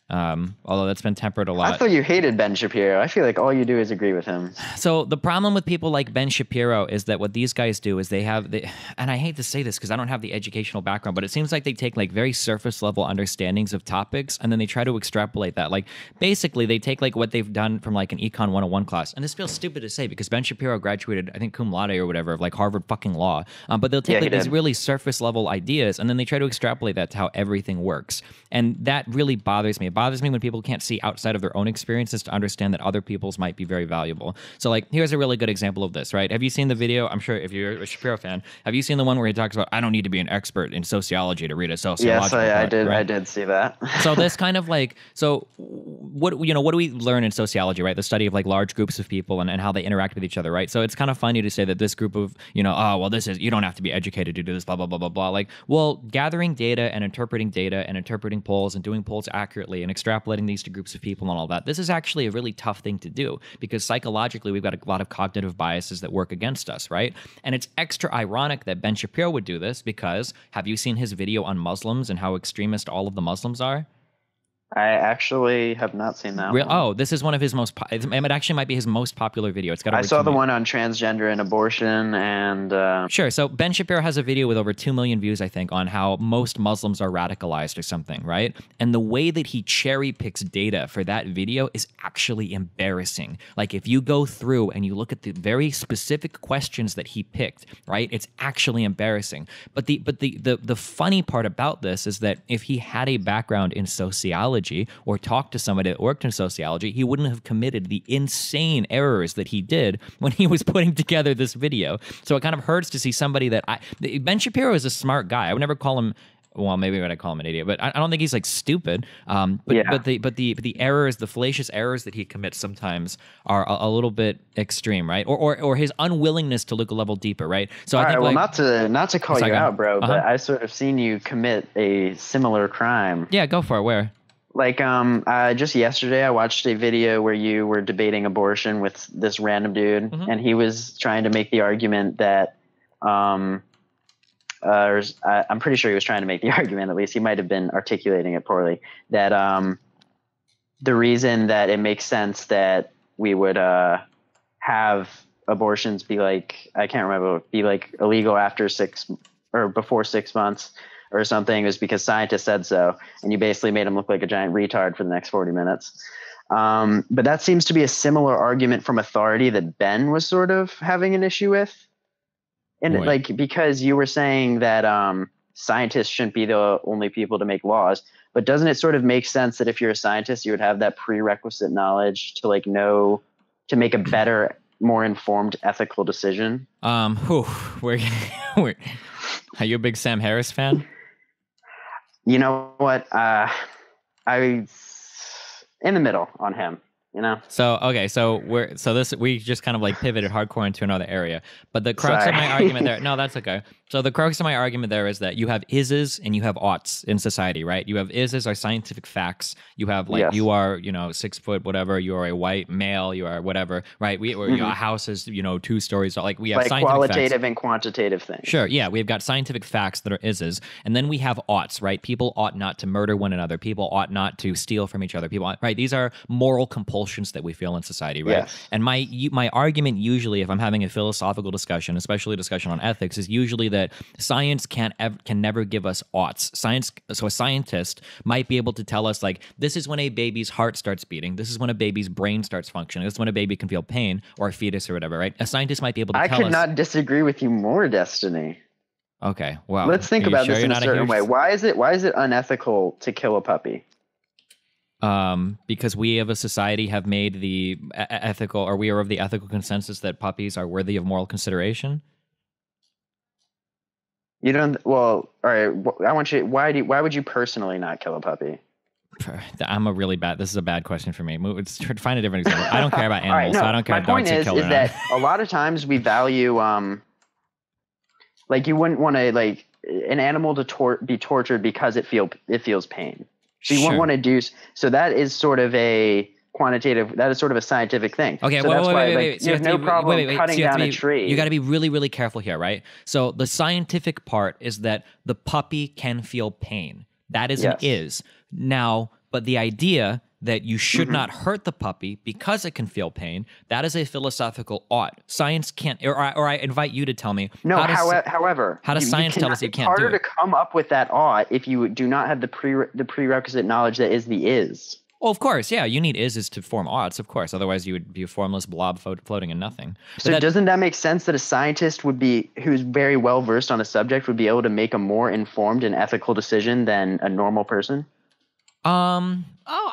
Although that's been tempered a lot. I thought you hated Ben Shapiro. I feel like all you do is agree with him. So the problem with people like Ben Shapiro is that what these guys do is and I hate to say this because I don't have the educational background, but it seems like they take like very surface level understandings of topics and then they try to extrapolate that. Like basically they take like what they've done from like an Econ 101 class, and this feels stupid to say because Ben Shapiro graduated, I think cum laude or whatever, of like Harvard fucking law. But they'll take like these really surface level ideas and then they try to extrapolate that to how everything works. And that really bothers me. It bothers me when people can't see outside of their own experiences to understand that other people's might be very valuable. So like, here's a really good example of this, right? Have you seen the video? I'm sure if you're a Shapiro fan, have you seen the one where he talks about, I don't need to be an expert in sociology to read a sociological Yes, I did. Right? I did see that. So this kind of like, so what do we learn in sociology, right? The study of like large groups of people and how they interact with each other, right? So it's kind of funny to say that this group of, you don't have to be educated to do this, blah, blah, blah, blah, blah. Like, well, gathering data and interpreting polls and doing polls accurately and extrapolating these to groups of people and all that. This is actually a really tough thing to do because psychologically we've got a lot of cognitive biases that work against us, right? And it's extra ironic that Ben Shapiro would do this because have you seen his video on Muslims and how extremist all of the Muslims are? I actually have not seen that one. Oh, this is one of his it actually might be his most popular video. It's got over I saw the one on transgender and abortion and... Sure, so Ben Shapiro has a video with over 2 million views, I think, on how most Muslims are radicalized or something, right? And the way that he cherry picks data for that video is actually embarrassing. Like, if you go through and you look at the very specific questions that he picked, right, it's actually embarrassing. But the funny part about this is that if he had a background in sociology or talked to somebody that worked in sociology, he wouldn't have committed the insane errors that he did when he was putting together this video. So it kind of hurts to see somebody that Ben Shapiro is a smart guy. I would never call him well, maybe what I call him an idiot, but I don't think he's like stupid. But Yeah. the errors, the fallacious errors that he commits sometimes are a little bit extreme, right? Or his unwillingness to look a level deeper, right? So I think well, like, not to call Sorry, you go on. out, bro, but I sort of seen you commit a similar crime. yeah, go for it. Where? Like, just yesterday I watched a video where you were debating abortion with this random dude, and he was trying to make the argument that, I'm pretty sure he was trying to make the argument, at least he might have been articulating it poorly, that the reason that it makes sense that we would have abortions be like, I can't remember, be like illegal after 6 or before 6 months or something, was because scientists said so, and you basically made him look like a giant retard for the next 40 minutes. But that seems to be a similar argument from authority that Ben was sort of having an issue with. And Right. like, because you were saying that scientists shouldn't be the only people to make laws, but doesn't it sort of make sense that if you're a scientist, you would have that prerequisite knowledge to like know, to make a better, more informed ethical decision? Are you a big Sam Harris fan? You know what? I in the middle on him. You know. So okay, we just kind of like pivoted hardcore into another area. But the crux of my argument there, no, that's okay. So the crux of my argument there is that you have ises and you have oughts in society, right? You have ises are scientific facts. You have like, you are, 6 foot, whatever. You are a white male. You are whatever, right? Your house is, 2 stories. Like we have like scientific qualitative facts. and quantitative things. Sure, yeah, we've got scientific facts that are ises, and then we have oughts, right? People ought not to murder one another. People ought not to steal from each other. Right? These are moral compulsions that we feel in society, right? Yes. And my argument usually, if I'm having a philosophical discussion, especially a discussion on ethics, is usually that science can never give us oughts. So a scientist might be able to tell us like, this is when a baby's heart starts beating. This is when a baby's brain starts functioning. This is when a baby can feel pain, or a fetus or whatever, right? A scientist might be able to tell us. I could not disagree with you more, Destiny. Okay, well, let's think about this in a certain way. Why is it unethical to kill a puppy? Because we of a society have made the ethical, or we are of the ethical consensus that puppies are worthy of moral consideration. You don't. Well, all right. I want you. Why would you personally not kill a puppy? This is a bad question for me. Let's try to find a different example. I don't care about animals, right, no, so I don't care. My point is that a lot of times we value, like you wouldn't want to like an animal to be tortured because it feels pain. So you wouldn't want to do. So that is sort of a quantitative. That is sort of a scientific thing. Okay, so wait. You have no problem cutting down a tree. You got to be really, really careful here, right? So the scientific part is that the puppy can feel pain. That is an is. Now, but the idea that you should not hurt the puppy because it can feel pain, that is a philosophical ought. Science can't, or I invite you to tell me. No, however, how does science tell us you can't do it? It's harder to come up with that ought if you do not have the prerequisite knowledge that is the is. Well, of course, yeah, you need ises to form oughts, of course. Otherwise, you would be a formless blob floating in nothing. So doesn't that make sense that a scientist who's very well versed on a subject would be able to make a more informed and ethical decision than a normal person?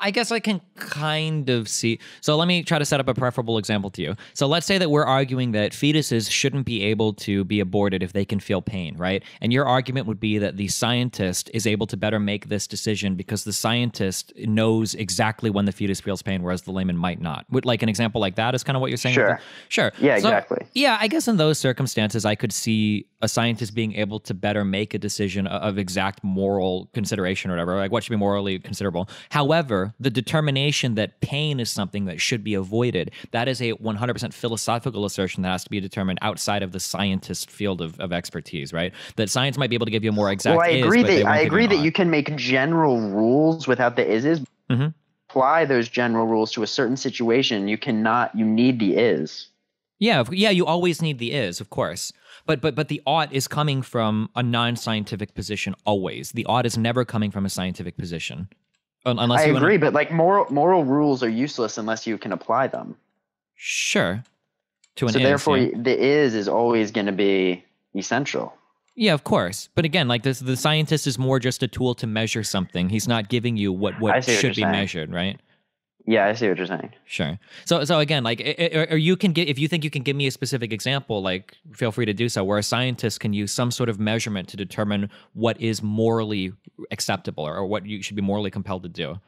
I guess I can kind of see. So let me try to set up a preferable example to you. So let's say that we're arguing that fetuses shouldn't be able to be aborted if they can feel pain, right? And your argument would be that the scientist is able to better make this decision because the scientist knows exactly when the fetus feels pain, whereas the layman might not. Like an example like that is kind of what you're saying? Sure. Yeah, exactly. Yeah, I guess in those circumstances, I could see a scientist being able to better make a decision of exact moral consideration or whatever, like what should be morally considerable. However, the determination that pain is something that should be avoided, that is a 100% philosophical assertion that has to be determined outside of the scientist field of expertise, right? That science might be able to give you a more exact I agree that you can make general rules without the ises. Apply those general rules to a certain situation. You need the is. Yeah, you always need the is, of course. But the ought is coming from a non-scientific position always. The ought is never coming from a scientific position. Unless I agree, but like moral rules are useless unless you can apply them. Sure. So therefore, the is always going to be essential. Yeah, of course. But again, like the scientist is more just a tool to measure something. He's not giving you what should be measured, right? Yeah, I see what you're saying. Sure. So again, like, or you can get, if you think you can give me a specific example, like, feel free to do so, where a scientist can use some sort of measurement to determine what is morally acceptable or what you should be morally compelled to do.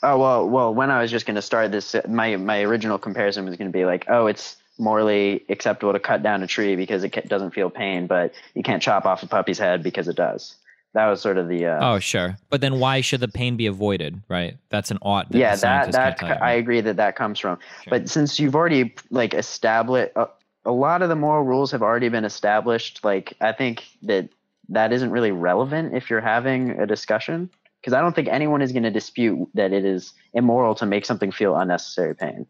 Oh, well, when I was just going to start this, my original comparison was going to be like, oh, it's morally acceptable to cut down a tree because it doesn't feel pain, but you can't chop off a puppy's head because it does. That was sort of the. Oh, sure. But then why should the pain be avoided, right? That's an ought that Yeah, the scientist can't tell you, I right? agree that comes from. Sure. But since you've already like established a lot of the moral rules have already been established, like I think that isn't really relevant if you're having a discussion, because I don't think anyone is going to dispute that it is immoral to make something feel unnecessary pain.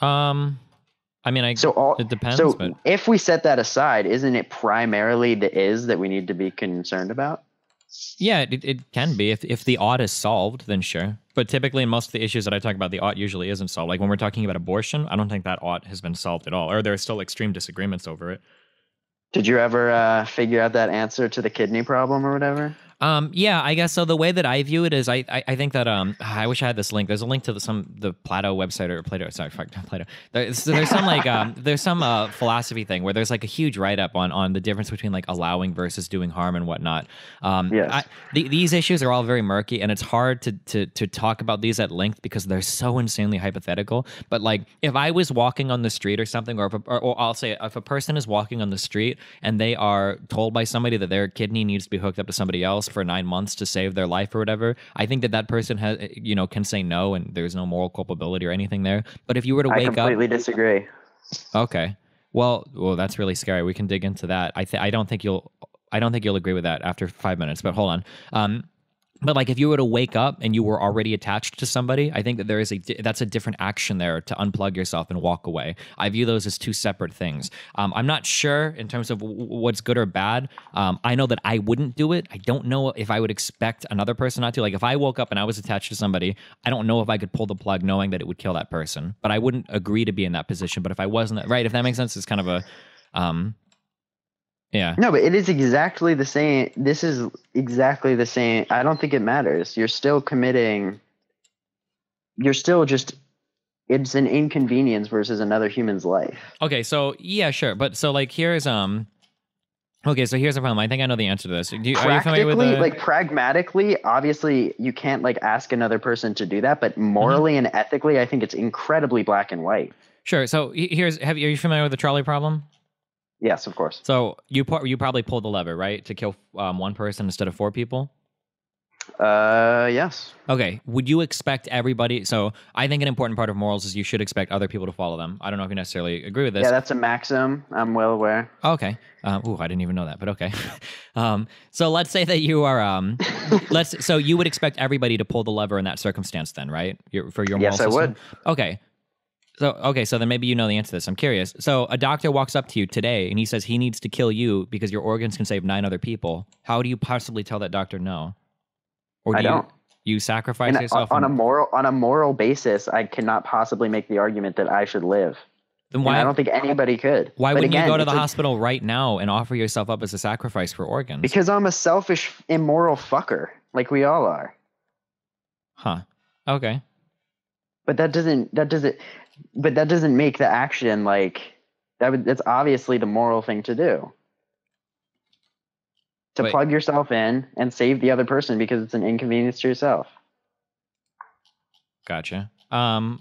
I mean, it depends. So but if we set that aside, isn't it primarily the is that we need to be concerned about? yeah, it can be. If the ought is solved, then sure. But typically, in most of the issues that I talk about, the ought usually isn't solved. Like when we're talking about abortion, I don't think that ought has been solved at all, or there are still extreme disagreements over it. Did you ever figure out that answer to the kidney problem or whatever? Yeah, I guess so. The way that I view it is, I think that I wish I had this link. There's a link to the Plato website or Plato. Sorry, fuck, not Plato. There's some like there's some philosophy thing where there's like a huge write up on the difference between like allowing versus doing harm and whatnot. Yes. These issues are all very murky, and it's hard to talk about these at length because they're so insanely hypothetical. But like, if I was walking on the street or something, or I'll say if a person is walking on the street and they are told by somebody that their kidney needs to be hooked up to somebody else for 9 months to save their life or whatever, I think that person has, can say no, and there's no moral culpability or anything there. But if you were to wake up, I completely disagree. Okay, well, that's really scary. We can dig into that. I don't think you'll agree with that after 5 minutes. But hold on. But like, if you were to wake up and you were already attached to somebody, I think that that's a different action there to unplug yourself and walk away. I view those as two separate things. I'm not sure in terms of what's good or bad. I know that I wouldn't do it. I don't know if I would expect another person not to. Like, if I woke up and I was attached to somebody, I don't know if I could pull the plug knowing that it would kill that person. But I wouldn't agree to be in that position. But if I wasn't, right, if that makes sense, it's kind of a... yeah. No, but it is exactly the same. This is exactly the same. I don't think it matters. You're still committing. You're still just. It's an inconvenience versus another human's life. Okay, so yeah, sure, but so like here's Okay, so here's the problem. I think I know the answer to this. Are you familiar with like pragmatically, obviously, you can't like ask another person to do that, but morally and ethically, I think it's incredibly black and white. Sure. So are you familiar with the trolley problem? Yes, of course. So you probably pulled the lever, right, to kill one person instead of 4 people? Yes. Okay. Would you expect everybody? So I think an important part of morals is you should expect other people to follow them. I don't know if you necessarily agree with this. Yeah, that's a maxim. I'm well aware. Okay. I didn't even know that, but okay. So let's say that you are so you would expect everybody to pull the lever in that circumstance, then, right? For your moral system? Yes, I would. Okay. So then maybe you know the answer to this. I'm curious. So a doctor walks up to you today and he says he needs to kill you because your organs can save 9 other people. How do you possibly tell that doctor no? Or do you sacrifice yourself on a moral basis? I cannot possibly make the argument that I should live. Then why? And I don't think anybody could. Why wouldn't you go to the hospital right now and offer yourself up as a sacrifice for organs? Because I'm a selfish, immoral fucker, like we all are. Huh. Okay. But that doesn't make the action like that's obviously the moral thing to do. To plug yourself in and save the other person because it's an inconvenience to yourself. Gotcha. I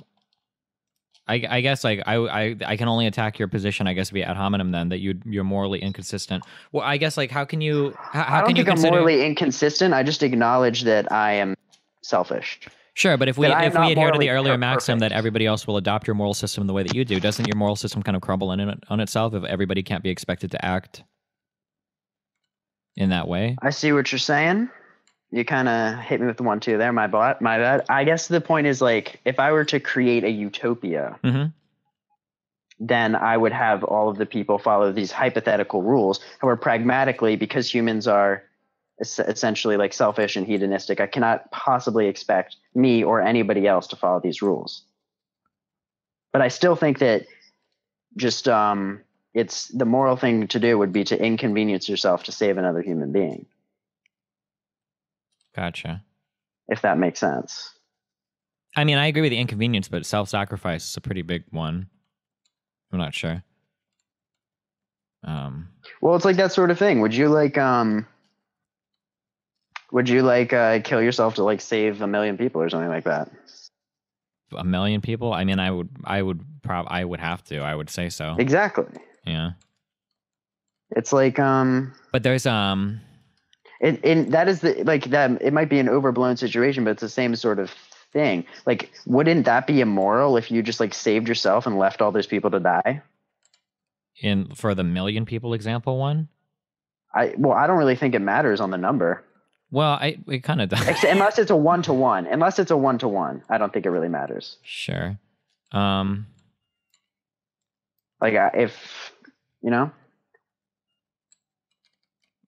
guess like I can only attack your position, I guess, via ad hominem then, that you're morally inconsistent. Well, I guess like how can you I don't think I'm morally inconsistent. I just acknowledge that I am selfish. Sure, but if we adhere to the earlier maxim that everybody else will adopt your moral system the way that you do, doesn't your moral system kind of crumble on itself if everybody can't be expected to act in that way? I see what you're saying. You kind of hit me with the 1-2 there. My bad. I guess the point is like if I were to create a utopia, then I would have all of the people follow these hypothetical rules. However, pragmatically, because humans are essentially like selfish and hedonistic, I cannot possibly expect me or anybody else to follow these rules. But I still think that just it's the moral thing to do would be to inconvenience yourself to save another human being. Gotcha. If that makes sense. I mean, I agree with the inconvenience, but self-sacrifice is a pretty big one. I'm not sure. Well, it's like that sort of thing. Would you like kill yourself to like save 1 million people or something like that? 1 million people? I mean, I would have to. I would say so. Exactly. Yeah. It's like But there's that is the like that. It might be an overblown situation, but it's the same sort of thing. Like, wouldn't that be immoral if you just like saved yourself and left all those people to die? For the 1 million people example one? I don't really think it matters on the number. Well, it kind of does. Unless it's a 1-to-1. Unless it's a 1-to-1, I don't think it really matters. Sure. Like if you know.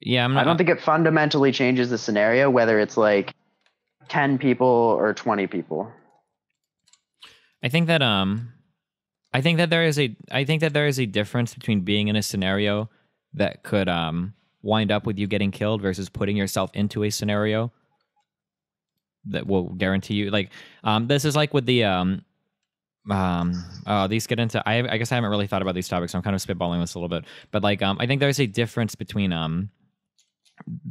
Yeah, I don't think it fundamentally changes the scenario whether it's like 10 people or 20 people. I think that there is a difference between being in a scenario that could wind up with you getting killed versus putting yourself into a scenario that will guarantee you like this is like with the these get into I guess I haven't really thought about these topics, so I'm kind of spitballing this a little bit. But like I think there's a difference between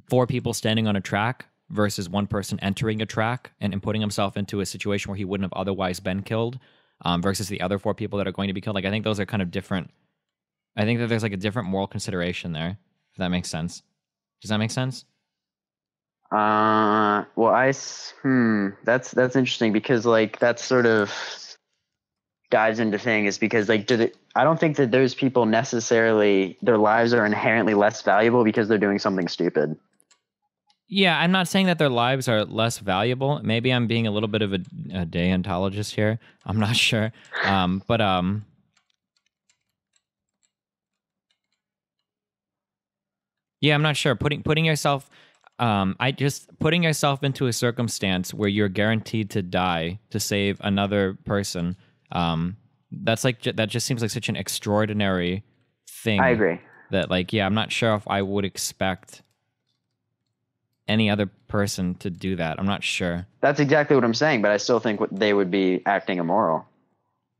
4 people standing on a track versus 1 person entering a track and putting himself into a situation where he wouldn't have otherwise been killed, versus the other 4 people that are going to be killed. Like, I think those are kind of different. I think that there's like a different moral consideration there, if that makes sense. Does that make sense? Well, that's interesting because like that sort of dives into things because like I don't think that those people necessarily their lives are inherently less valuable because they're doing something stupid. Yeah, I'm not saying that their lives are less valuable. Maybe I'm being a little bit of a deontologist here. I'm not sure. But yeah, I'm not sure. Putting yourself putting yourself into a circumstance where you're guaranteed to die to save another person. That just seems like such an extraordinary thing. I agree. That like, yeah, I'm not sure if I would expect any other person to do that. I'm not sure. That's exactly what I'm saying, but I still think they would be acting immoral.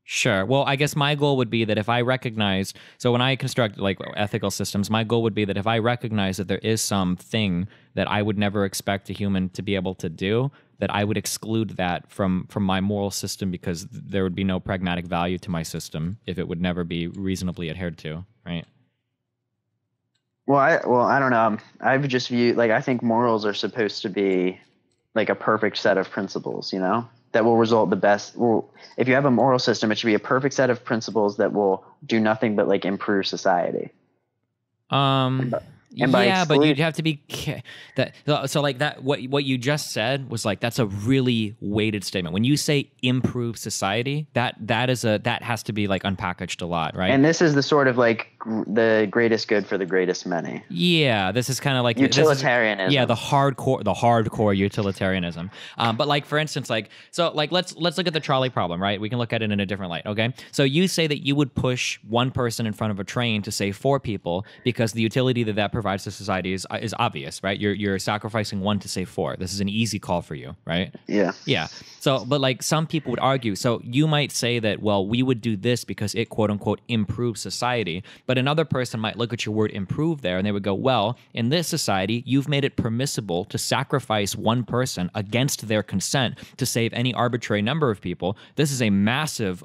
Sure. Well, I guess my goal would be that if I recognize, so when I construct like ethical systems, my goal would be that if I recognize that there is something that I would never expect a human to be able to do, that I would exclude that from my moral system because there would be no pragmatic value to my system if it would never be reasonably adhered to, right? Well, I don't know. I've just viewed like I think morals are supposed to be like a perfect set of principles, you know, that will result the best. Well, if you have a moral system, it should be a perfect set of principles that will do nothing but like improve society. Yeah, but you'd have to be so like that. What you just said was like that's a really weighted statement. When you say improve society, that has to be like unpackaged a lot, right? And this is the sort of like the greatest good for the greatest many. Yeah, this is kind of like utilitarianism. Yeah, the hardcore utilitarianism. But like for instance, like so like let's look at the trolley problem, right? We can look at it in a different light. Okay, so you say that you would push 1 person in front of a train to save 4 people because the utility that provides to society is obvious, right? You're sacrificing 1 to save 4. This is an easy call for you, right? Yeah. Yeah. So, but like some people would argue, so you might say that, well, we would do this because it quote unquote improves society. But another person might look at your word improve there and they would go, well, in this society, you've made it permissible to sacrifice 1 person against their consent to save any arbitrary number of people. This is a massive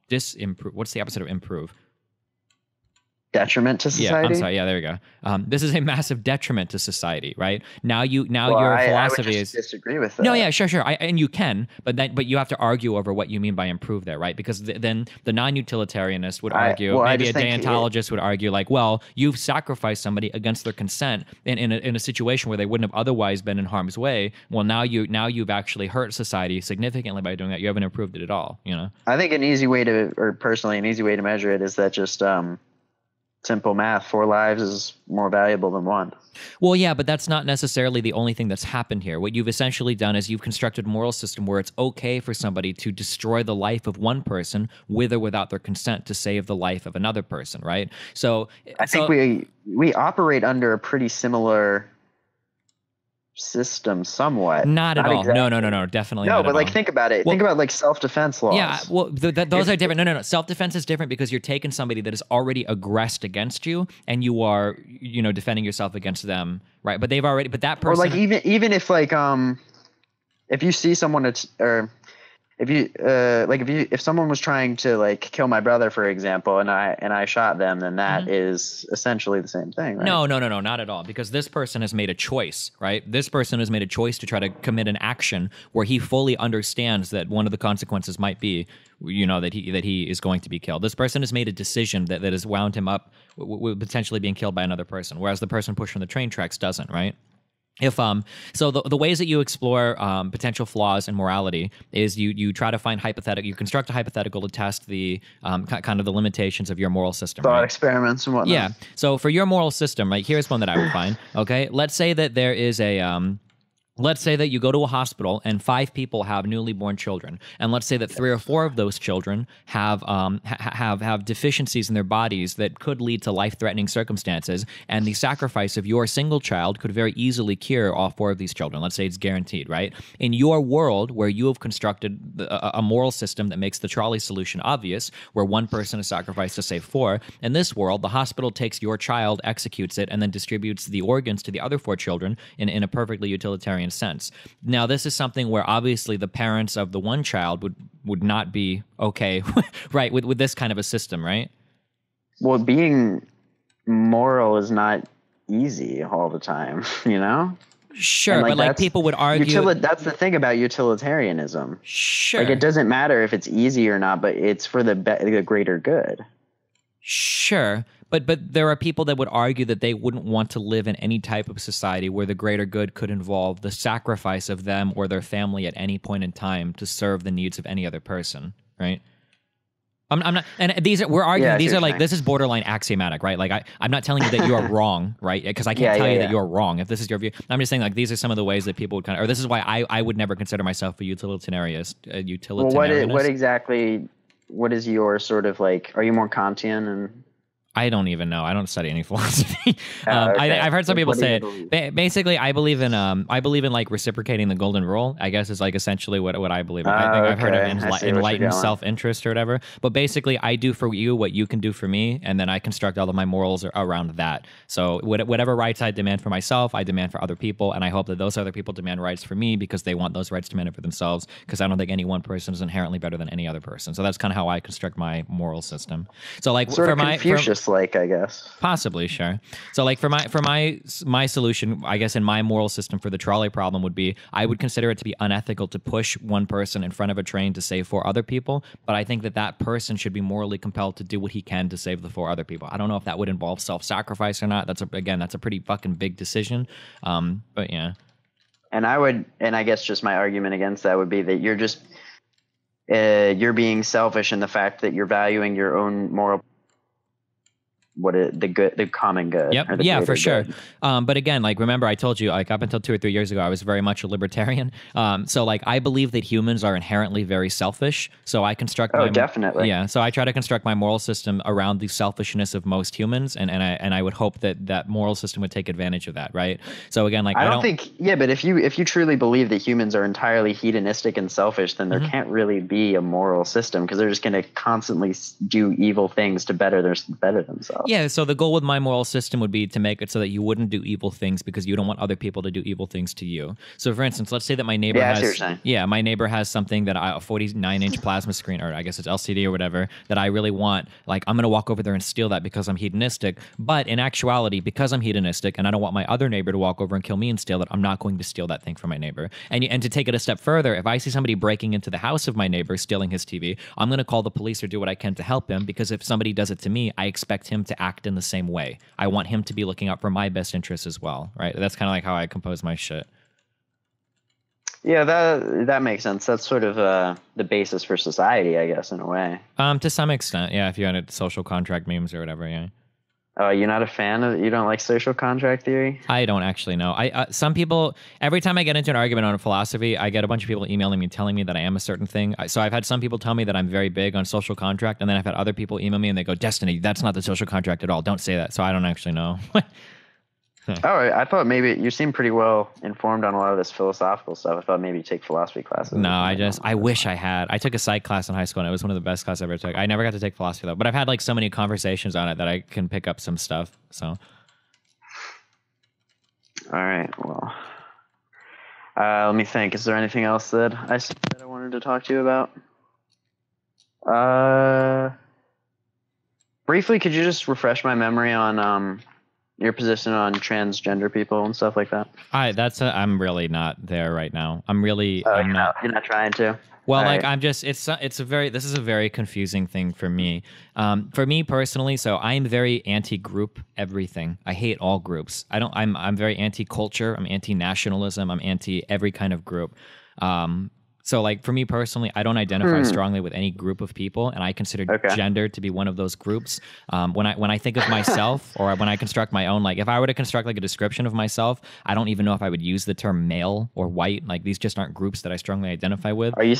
disimprove. What's the opposite of improve? Detriment to society. Yeah, I'm sorry. Yeah, there we go. This is a massive detriment to society, right? Now your philosophy I would just disagree with that. No, yeah, sure, and you can, but you have to argue over what you mean by improve there, right? Because then the non-utilitarianist would argue, maybe a deontologist would argue, like, well, you've sacrificed somebody against their consent in a situation where they wouldn't have otherwise been in harm's way. Well, now you've actually hurt society significantly by doing that. You haven't improved it at all, you know. I think an easy way to measure it is that just simple math, 4 lives is more valuable than 1. Well, yeah, but that's not necessarily the only thing that's happened here. What you've essentially done is you've constructed a moral system where it's okay for somebody to destroy the life of 1 person with or without their consent to save the life of another person, right? So I think we operate under a pretty similar system somewhat. Not at all. Exactly. No, definitely no, not. but at like all. think about it. Think about like self-defense laws. Yeah, well, those are different. No. Self-defense is different because you're taking somebody that is already aggressed against you, and you are, defending yourself against them, right? But that person, or like even if like if you see someone if someone was trying to like kill my brother, for example, and I shot them, then that is essentially the same thing, right? No, not at all. Because this person has made a choice, right? This person has made a choice to try to commit an action where he fully understands that one of the consequences might be, that he is going to be killed. This person has made a decision that has wound him up with potentially being killed by another person, whereas the person pushed from the train tracks doesn't, right? If so the ways that you explore potential flaws in morality is you try to find you construct a hypothetical to test the kind of the limitations of your moral system. Thought right? experiments and whatnot. Yeah. So for your moral system, right, here's one that I would find. Okay, let's say that there is let's say that you go to a hospital and 5 people have newly born children, and let's say that 3 or 4 of those children have deficiencies in their bodies that could lead to life-threatening circumstances, and the sacrifice of your single child could very easily cure all 4 of these children. Let's say it's guaranteed, right? In your world, where you have constructed a moral system that makes the trolley solution obvious, where one person is sacrificed to save 4, in this world, the hospital takes your child, executes it, and then distributes the organs to the other 4 children in a perfectly utilitarian sense. Now, this is something where obviously the parents of the one child would not be okay, right, with this kind of a system, right? Well, being moral is not easy all the time, Sure, but like people would argue... that's the thing about utilitarianism. Sure. Like it doesn't matter if it's easy or not, but it's for the greater good. Sure, but there are people that would argue that they wouldn't want to live in any type of society where the greater good could involve the sacrifice of them or their family at any point in time to serve the needs of any other person, right? I'm not, and we're arguing, these are like, this is borderline axiomatic, right? Like I'm not telling you that you are wrong, right? Because I can't tell you that you're wrong if this is your view. I'm just saying like these are some of the ways that people would or this is why I would never consider myself a utilitarianist. Well, what is your sort of like, are you more Kantian and... I don't even know. I don't study any philosophy. Okay. I've heard some people say it. Basically, I believe in like reciprocating the golden rule, I guess is like essentially what I believe in. I think I've heard of enlightened self-interest or whatever. But basically, I do for you what you can do for me, and then I construct all of my morals around that. So whatever rights I demand for myself, I demand for other people, and I hope that those other people demand rights for me because they want those rights demanded for themselves, because I don't think any one person is inherently better than any other person. So that's kind of how I construct my moral system. So like sort of Confucius, like, I guess. Possibly, sure. So like for my solution, I guess in my moral system for the trolley problem would be, I would consider it to be unethical to push one person in front of a train to save 4 other people, but I think that person should be morally compelled to do what he can to save the 4 other people. I don't know if that would involve self-sacrifice or not. That's a pretty fucking big decision. But yeah. And I guess just my argument against that would be that you're just you're being selfish in the fact that you're valuing your own moral, the common good. Yep. Yeah, for sure. But again, like, remember I told you, like, up until 2 or 3 years ago, I was very much a libertarian. So like, I believe that humans are inherently very selfish. So I construct definitely. Yeah. So I try to construct my moral system around the selfishness of most humans, and I would hope that moral system would take advantage of that, right? So again, like, I don't think. Yeah, but if you truly believe that humans are entirely hedonistic and selfish, then there can't really be a moral system, because they're just going to constantly do evil things to better themselves. Yeah, so the goal with my moral system would be to make it so that you wouldn't do evil things because you don't want other people to do evil things to you. So for instance, let's say that my neighbor my neighbor has something that a 49-inch plasma screen, or I guess it's LCD or whatever, that I really want. Like, I'm going to walk over there and steal that because I'm hedonistic. But in actuality, because I'm hedonistic and I don't want my other neighbor to walk over and kill me and steal it, I'm not going to steal that thing from my neighbor. And to take it a step further, if I see somebody breaking into the house of my neighbor, stealing his TV, I'm going to call the police or do what I can to help him, because if somebody does it to me, I expect him to act in the same way. I want him to be looking out for my best interests as well, right? That's kind of like how I compose my shit. Yeah, that makes sense. That's sort of the basis for society, I guess, in a way. To some extent, yeah. If you had social contract memes or whatever, yeah. Oh, you're not a fan of? You don't like social contract theory? I don't actually know. Some people, every time I get into an argument on philosophy, I get a bunch of people emailing me telling me that I am a certain thing. So I've had some people tell me that I'm very big on social contract, and then I've had other people email me and they go, "Destiny, that's not the social contract at all. Don't say that." So I don't actually know. Oh, I thought maybe you seem pretty well informed on a lot of this philosophical stuff. I thought maybe you take philosophy classes. No, I wish I had. I took a psych class in high school, and it was one of the best classes I ever took. I never got to take philosophy though, but I've had like so many conversations on it that I can pick up some stuff. So, all right. Well, let me think. Is there anything else that I wanted to talk to you about? Briefly, could you just refresh my memory on your position on transgender people and stuff like that? I'm really not there right now. You're not trying to. Well, All like right. this is a very confusing thing for me. For me personally, so I'm very anti-group everything. I hate all groups. I'm very anti-culture. I'm anti-nationalism. I'm anti every kind of group. So like for me personally, I don't identify strongly with any group of people, and I consider gender to be one of those groups. When I think of myself, or when I construct my own, like if I were to construct like a description of myself, I don't even know if I would use the term male or white. Like these just aren't groups that I strongly identify with. Are you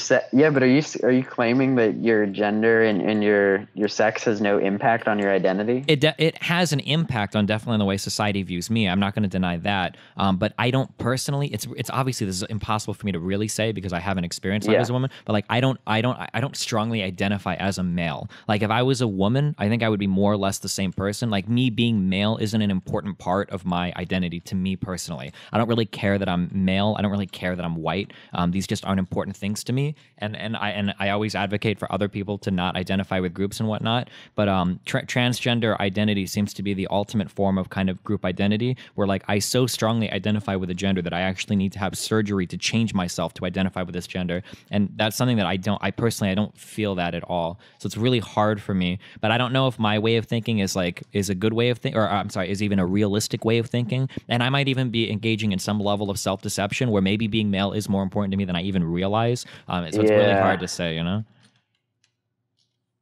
claiming that your gender and your sex has no impact on your identity? It has an impact on definitely the way society views me. I'm not going to deny that. But I don't personally. It's obviously this is impossible for me to really say because I haven't experienced life as a woman. But like I don't strongly identify as a male. Like if I was a woman, I think I would be more or less the same person. Like me being male isn't an important part of my identity to me personally. I don't really care that I'm male. I don't really care that I'm white. These just aren't important things to me. And I always advocate for other people to not identify with groups and whatnot. But transgender identity seems to be the ultimate form of kind of group identity, where like I so strongly identify with a gender that I actually need to have surgery to change myself to identify with this gender. And that's something that I don't feel that at all. So it's really hard for me. But I don't know if my way of thinking is a good way of thinking, or I'm sorry, is even a realistic way of thinking. And I might even be engaging in some level of self-deception where maybe being male is more important to me than I even realize. So it's really hard to say, you know?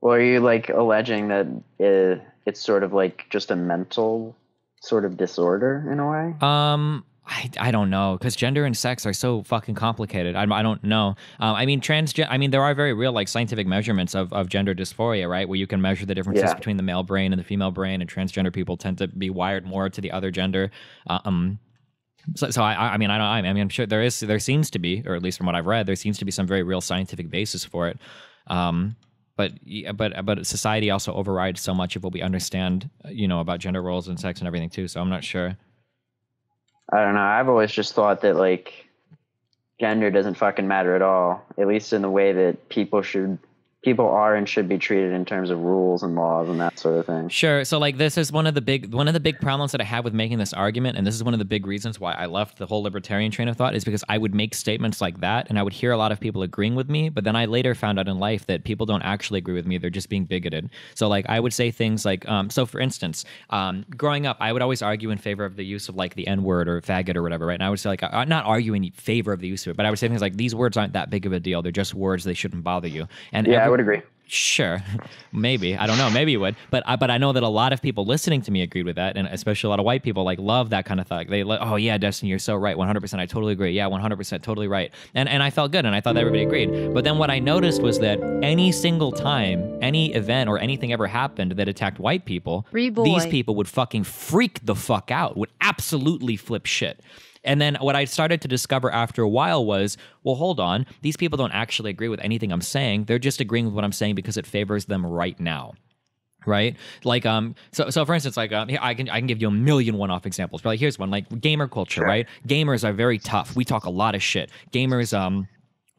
Well, are you like alleging that it's sort of like just a mental sort of disorder in a way? I don't know, because gender and sex are so fucking complicated. I don't know. I mean, there are very real like scientific measurements of gender dysphoria, right? Where you can measure the differences between the male brain and the female brain, and transgender people tend to be wired more to the other gender. I'm sure there seems to be, or at least from what I've read, there seems to be some very real scientific basis for it. But society also overrides so much of what we understand, about gender roles and sex and everything too. So I'm not sure. I don't know. I've always just thought that like gender doesn't fucking matter at all, at least in the way that people are and should be treated in terms of rules and laws and that sort of thing. Sure. So like this is one of the big problems that I have with making this argument, and this is one of the big reasons why I left the whole libertarian train of thought, is because I would make statements like that and I would hear a lot of people agreeing with me, but then I later found out in life that people don't actually agree with me. They're just being bigoted. So like I would say things like, so for instance, growing up, I would always argue in favor of the use of like the N-word or faggot or whatever, right? And I would say like, I'm not arguing in favor of the use of it, but I would say things like, these words aren't that big of a deal. They're just words. They shouldn't bother you. And I would agree. Sure, maybe. I don't know. Maybe you would, but I know that a lot of people listening to me agreed with that, and especially a lot of white people like love that kind of thought. They like, oh yeah, Destiny, you're so right, 100%. I totally agree. Yeah, 100%, totally right. And I felt good, and I thought that everybody agreed. But then what I noticed was that any single time any event or anything ever happened that attacked white people, these people would fucking freak the fuck out, would absolutely flip shit. And then what I started to discover after a while was, well, hold on, these people don't actually agree with anything I'm saying. They're just agreeing with what I'm saying because it favors them right now. Right? Like, so for instance, like, I can give you a million one-off examples, but like, here's one, like gamer culture, right? Gamers are very tough. We talk a lot of shit. Gamers,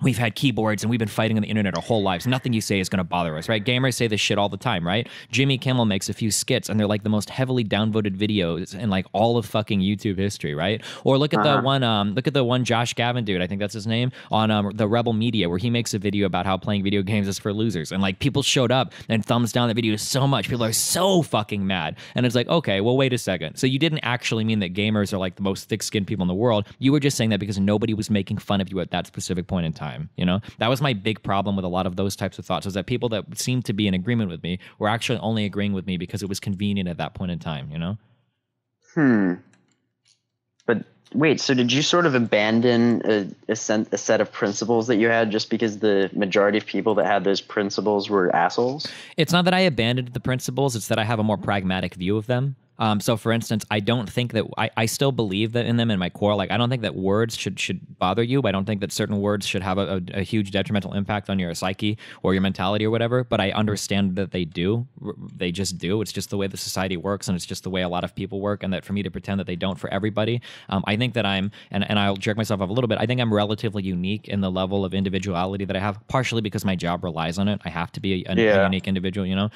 we've had keyboards and we've been fighting on the internet our whole lives. Nothing you say is going to bother us, right? Gamers say this shit all the time, right? Jimmy Kimmel makes a few skits and they're like the most heavily downvoted videos in like all of fucking YouTube history, right? Or look at the one Josh Gavin dude, I think that's his name, on the Rebel Media, where he makes a video about how playing video games is for losers. And like people showed up and thumbs down the video so much. People are so fucking mad. And it's like, okay, well, wait a second. So you didn't actually mean that gamers are like the most thick-skinned people in the world. You were just saying that because nobody was making fun of you at that specific point in time. That was my big problem with a lot of those types of thoughts, was that people that seemed to be in agreement with me were actually only agreeing with me because it was convenient at that point in time. But wait, so did you sort of abandon a set of principles that you had just because the majority of people that had those principles were assholes? It's not that I abandoned the principles, it's that I have a more pragmatic view of them. So for instance, I don't think that I still believe that in them in my core. Like I don't think that words should bother you. I don't think that certain words should have a huge detrimental impact on your psyche or your mentality or whatever. But I understand that they do. They just do. It's just the way the society works, and it's just the way a lot of people work. And that for me to pretend that they don't for everybody, I think that I'm and I'll jerk myself off a little bit. I think I'm relatively unique in the level of individuality that I have, partially because my job relies on it. I have to be a unique individual, you know.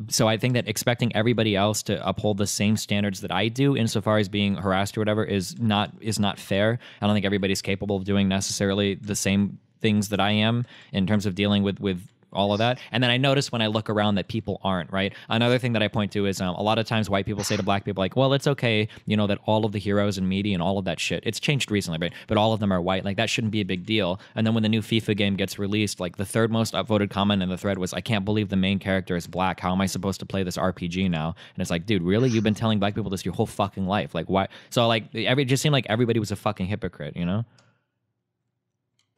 So I think that expecting everybody else to uphold the same standards that I do insofar as being harassed or whatever is not fair. I don't think everybody's capable of doing necessarily the same things that I am in terms of dealing with all of that. And then I notice when I look around that people aren't, right? Another thing that I point to is a lot of times white people say to black people like, well, it's okay, you know, that all of the heroes in media and all of that shit, it's changed recently, right? But all of them are white. Like that shouldn't be a big deal. And then when the new FIFA game gets released, like the third most upvoted comment in the thread was, I can't believe the main character is black. How am I supposed to play this RPG now? And it's like, dude, really? You've been telling black people this your whole fucking life. Like why? So like it just seemed like everybody was a fucking hypocrite, you know?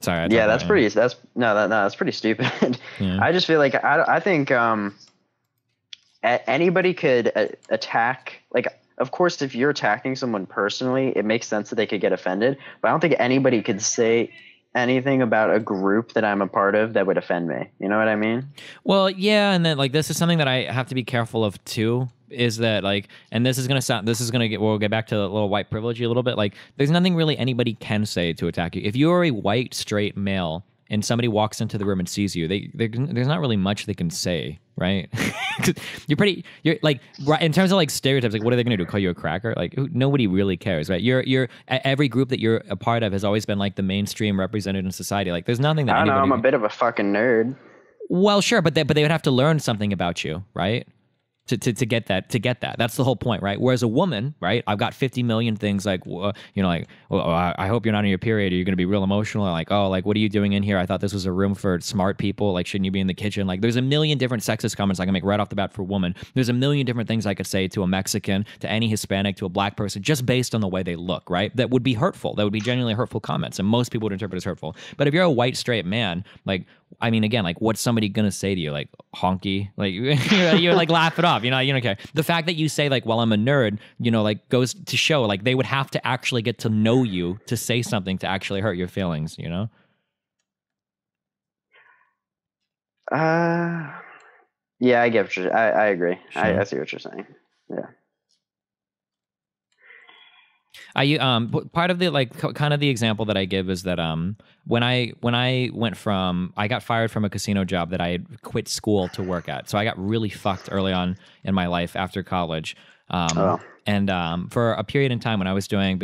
Sorry. That's pretty stupid. Yeah. I just feel like I think anybody could attack. Like, of course, if you're attacking someone personally, it makes sense that they could get offended. But I don't think anybody could say anything about a group that I'm a part of that would offend me. You know what I mean? Well, yeah, and then like this is something that I have to be careful of too. Is that like, and we'll get back to the little white privilege a little bit. Like, there's nothing really anybody can say to attack you. If you are a white straight male and somebody walks into the room and sees you, there's not really much they can say, right? you're like, right, in terms of like stereotypes, like what are they gonna do? Call you a cracker? Like nobody really cares, right? You're every group that you're a part of has always been like the mainstream represented in society. Like there's nothing that I don't know. I'm a bit of a fucking nerd. Well, sure, but they would have to learn something about you, right? To get that. That's the whole point, right? Whereas a woman, right? I've got 50 million things like, you know, like, well, I hope you're not on your period. Are you going to be real emotional? Or like, oh, like, what are you doing in here? I thought this was a room for smart people. Like, shouldn't you be in the kitchen? Like, there's a million different sexist comments I can make right off the bat for a woman. There's a million different things I could say to a Mexican, to any Hispanic, to a black person, just based on the way they look, right? That would be hurtful. That would be genuinely hurtful comments. And most people would interpret as hurtful. But if you're a white straight man, like, I mean, again, like, what's somebody gonna say to you? Like, honky? Like, you're like, laugh it off. You don't care. The fact that you say, like, well, I'm a nerd, you know, like, goes to show, like, they would have to actually get to know you to say something to actually hurt your feelings, you know? Yeah, I get what you're, I agree. Sure. I see what you're saying. Yeah. Part of the like kind of the example that I give is that when I got fired from a casino job that I had quit school to work at, so I got really fucked early on in my life after college. And for a period in time when I was doing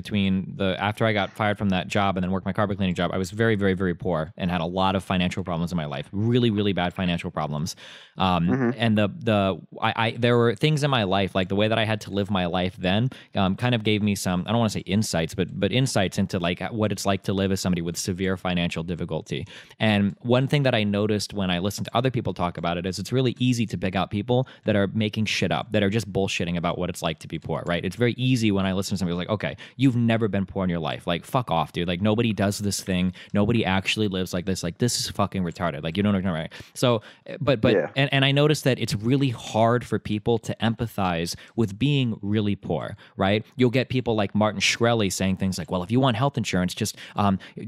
after I got fired from that job and then worked my carpet cleaning job, I was very, very, very poor and had a lot of financial problems in my life, really, really bad financial problems. And there were things in my life, like the way that I had to live my life then, kind of gave me some, I don't want to say insights, but insights into like what it's like to live as somebody with severe financial difficulty. And one thing that I noticed when I listened to other people talk about it is it's really easy to pick out people that are making shit up, that are just bullshitting about what it's like to be poor, right? It's very easy when I listen to somebody like, okay, you've never been poor in your life. Like, fuck off, dude. Like, nobody does this thing. Nobody actually lives like this. Like, this is fucking retarded. Like, you don't know, right? So, yeah. And I noticed that it's really hard for people to empathize with being really poor, right? You'll get people like Martin Shkreli saying things like, well, if you want health insurance, just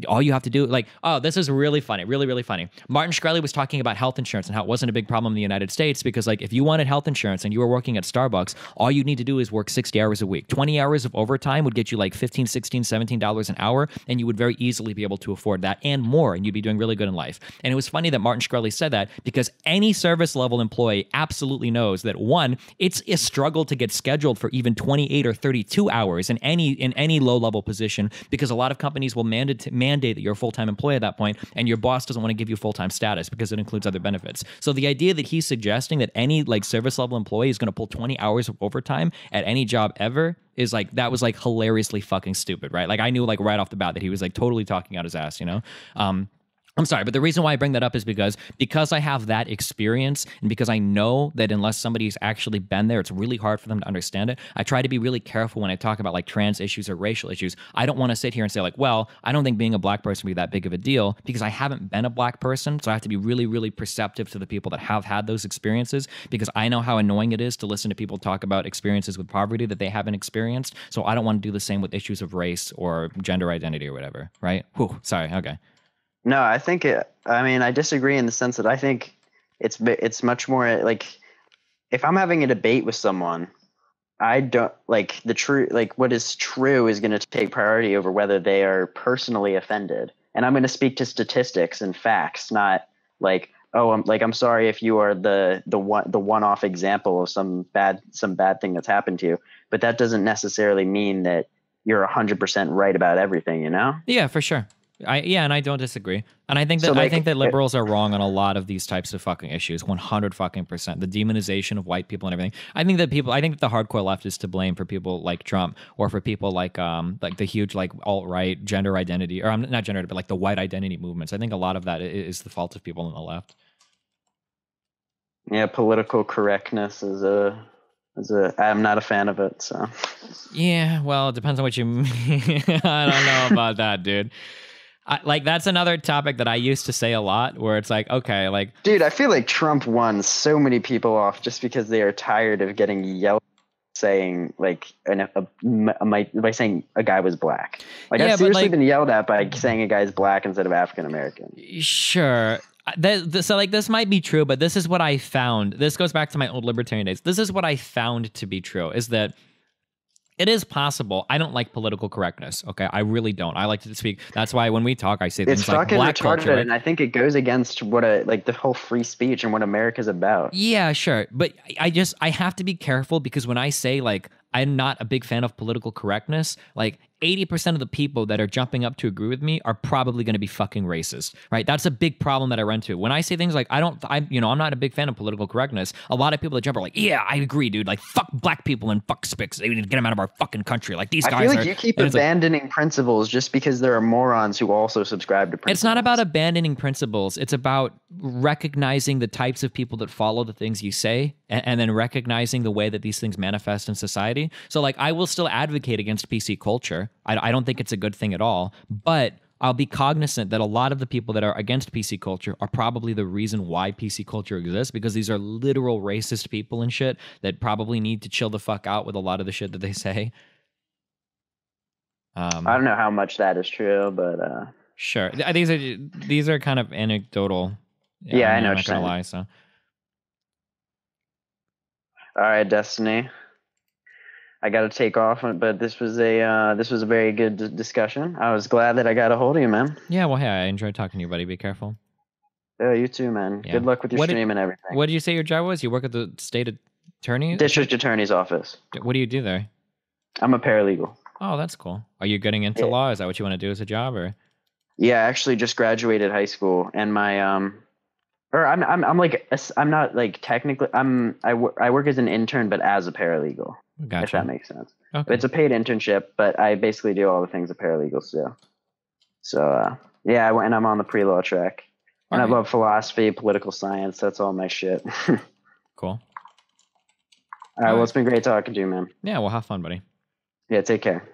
all you have to do, like, oh, this is really funny, really, really funny. Martin Shkreli was talking about health insurance and how it wasn't a big problem in the United States because, like, if you wanted health insurance and you were working at Starbucks, all you need to do is work 60 hours a week. 20 hours of overtime would get you like $15, $16, $17 an hour, and you would very easily be able to afford that and more, and you'd be doing really good in life. And it was funny that Martin Shkreli said that because any service level employee absolutely knows that, one, it's a struggle to get scheduled for even 28 or 32 hours in any low level position because a lot of companies will mandate that you're a full-time employee at that point, and your boss doesn't want to give you full-time status because it includes other benefits. So the idea that he's suggesting that any like service level employee is going to pull 20 hours of overtime at any job ever is like, that was like hilariously fucking stupid, right? Like I knew like right off the bat that he was like totally talking out his ass, you know? I'm sorry, but the reason why I bring that up is because I have that experience, and because I know that unless somebody's actually been there, it's really hard for them to understand it. I try to be really careful when I talk about like trans issues or racial issues. I don't want to sit here and say like, well, I don't think being a black person would be that big of a deal, because I haven't been a black person. So I have to be really, really perceptive to the people that have had those experiences, because I know how annoying it is to listen to people talk about experiences with poverty that they haven't experienced. So I don't want to do the same with issues of race or gender identity or whatever, right? Whew, sorry, okay. No, I think I disagree in the sense that I think it's much more like, if I'm having a debate with someone, I don't like what is true is going to take priority over whether they are personally offended. And I'm going to speak to statistics and facts, not like, oh, I'm sorry if you are the one-off example of some bad thing that's happened to you, but that doesn't necessarily mean that you're 100% right about everything, you know? Yeah, for sure. And I don't disagree. And I think that I think that liberals are wrong on a lot of these types of fucking issues. 100%. The demonization of white people and everything. I think that the hardcore left is to blame for people like Trump, or for people like the huge like alt-right gender identity, or not gender, but like the white identity movements. I think a lot of that is the fault of people on the left. Yeah, political correctness is I'm not a fan of it, so. Yeah, well, it depends on what you mean. I don't know about that, dude. That's another topic that I used to say a lot, where it's like, okay, like, dude, I feel like Trump won so many people off just because they are tired of getting yelled saying like by saying a guy was black. Like, I've seriously been yelled at by saying a guy's black instead of African American. Sure. So like, this might be true, but this is what I found. This goes back to my old libertarian days. This is what I found to be true, is that it is possible. I don't like political correctness. Okay, I really don't. I like to speak. That's why when we talk, I say things like black culture. And I think it goes against what the whole free speech and what America's about. Yeah, sure. But I have to be careful, because when I say like I'm not a big fan of political correctness, like 80% of the people that are jumping up to agree with me are probably going to be fucking racist, right? That's a big problem that I run into. When I say things like I'm not a big fan of political correctness, a lot of people that jump are like, yeah, I agree, dude. Like, fuck black people and fuck spics. They need to get them out of our fucking country. Like, these guys I feel like you keep abandoning principles just because there are morons who also subscribe to principles. It's not about abandoning principles. It's about recognizing the types of people that follow the things you say, and then recognizing the way that these things manifest in society. So like, I will still advocate against PC culture. I don't think it's a good thing at all, but I'll be cognizant that a lot of the people that are against PC culture are probably the reason why PC culture exists, because these are literal racist people and shit that probably need to chill the fuck out with a lot of the shit that they say. I don't know how much that is true, but sure. These are kind of anecdotal. Yeah, I know. I'm not gonna lie. So, all right, Destiny. I got to take off, but this was a very good discussion. I was glad that I got a hold of you, man. Yeah, well, hey, I enjoyed talking to you, buddy. Be careful. Yeah, you too, man. Yeah. Good luck with your stream and everything. What did you say your job was? You work at the state attorney? District attorney's office. What do you do there? I'm a paralegal. Oh, that's cool. Are you getting into law? Is that what you want to do as a job, or? Yeah, I actually just graduated high school, and my I'm not like technically I work as an intern, but as a paralegal. Gotcha. If that makes sense. Okay. It's a paid internship, but I basically do all the things a paralegals do. So yeah, and I'm on the pre-law track, and I love philosophy, political science. That's all my shit. Cool. All right, well, it's been great talking to you, man. Yeah, well, have fun, buddy. Yeah, take care.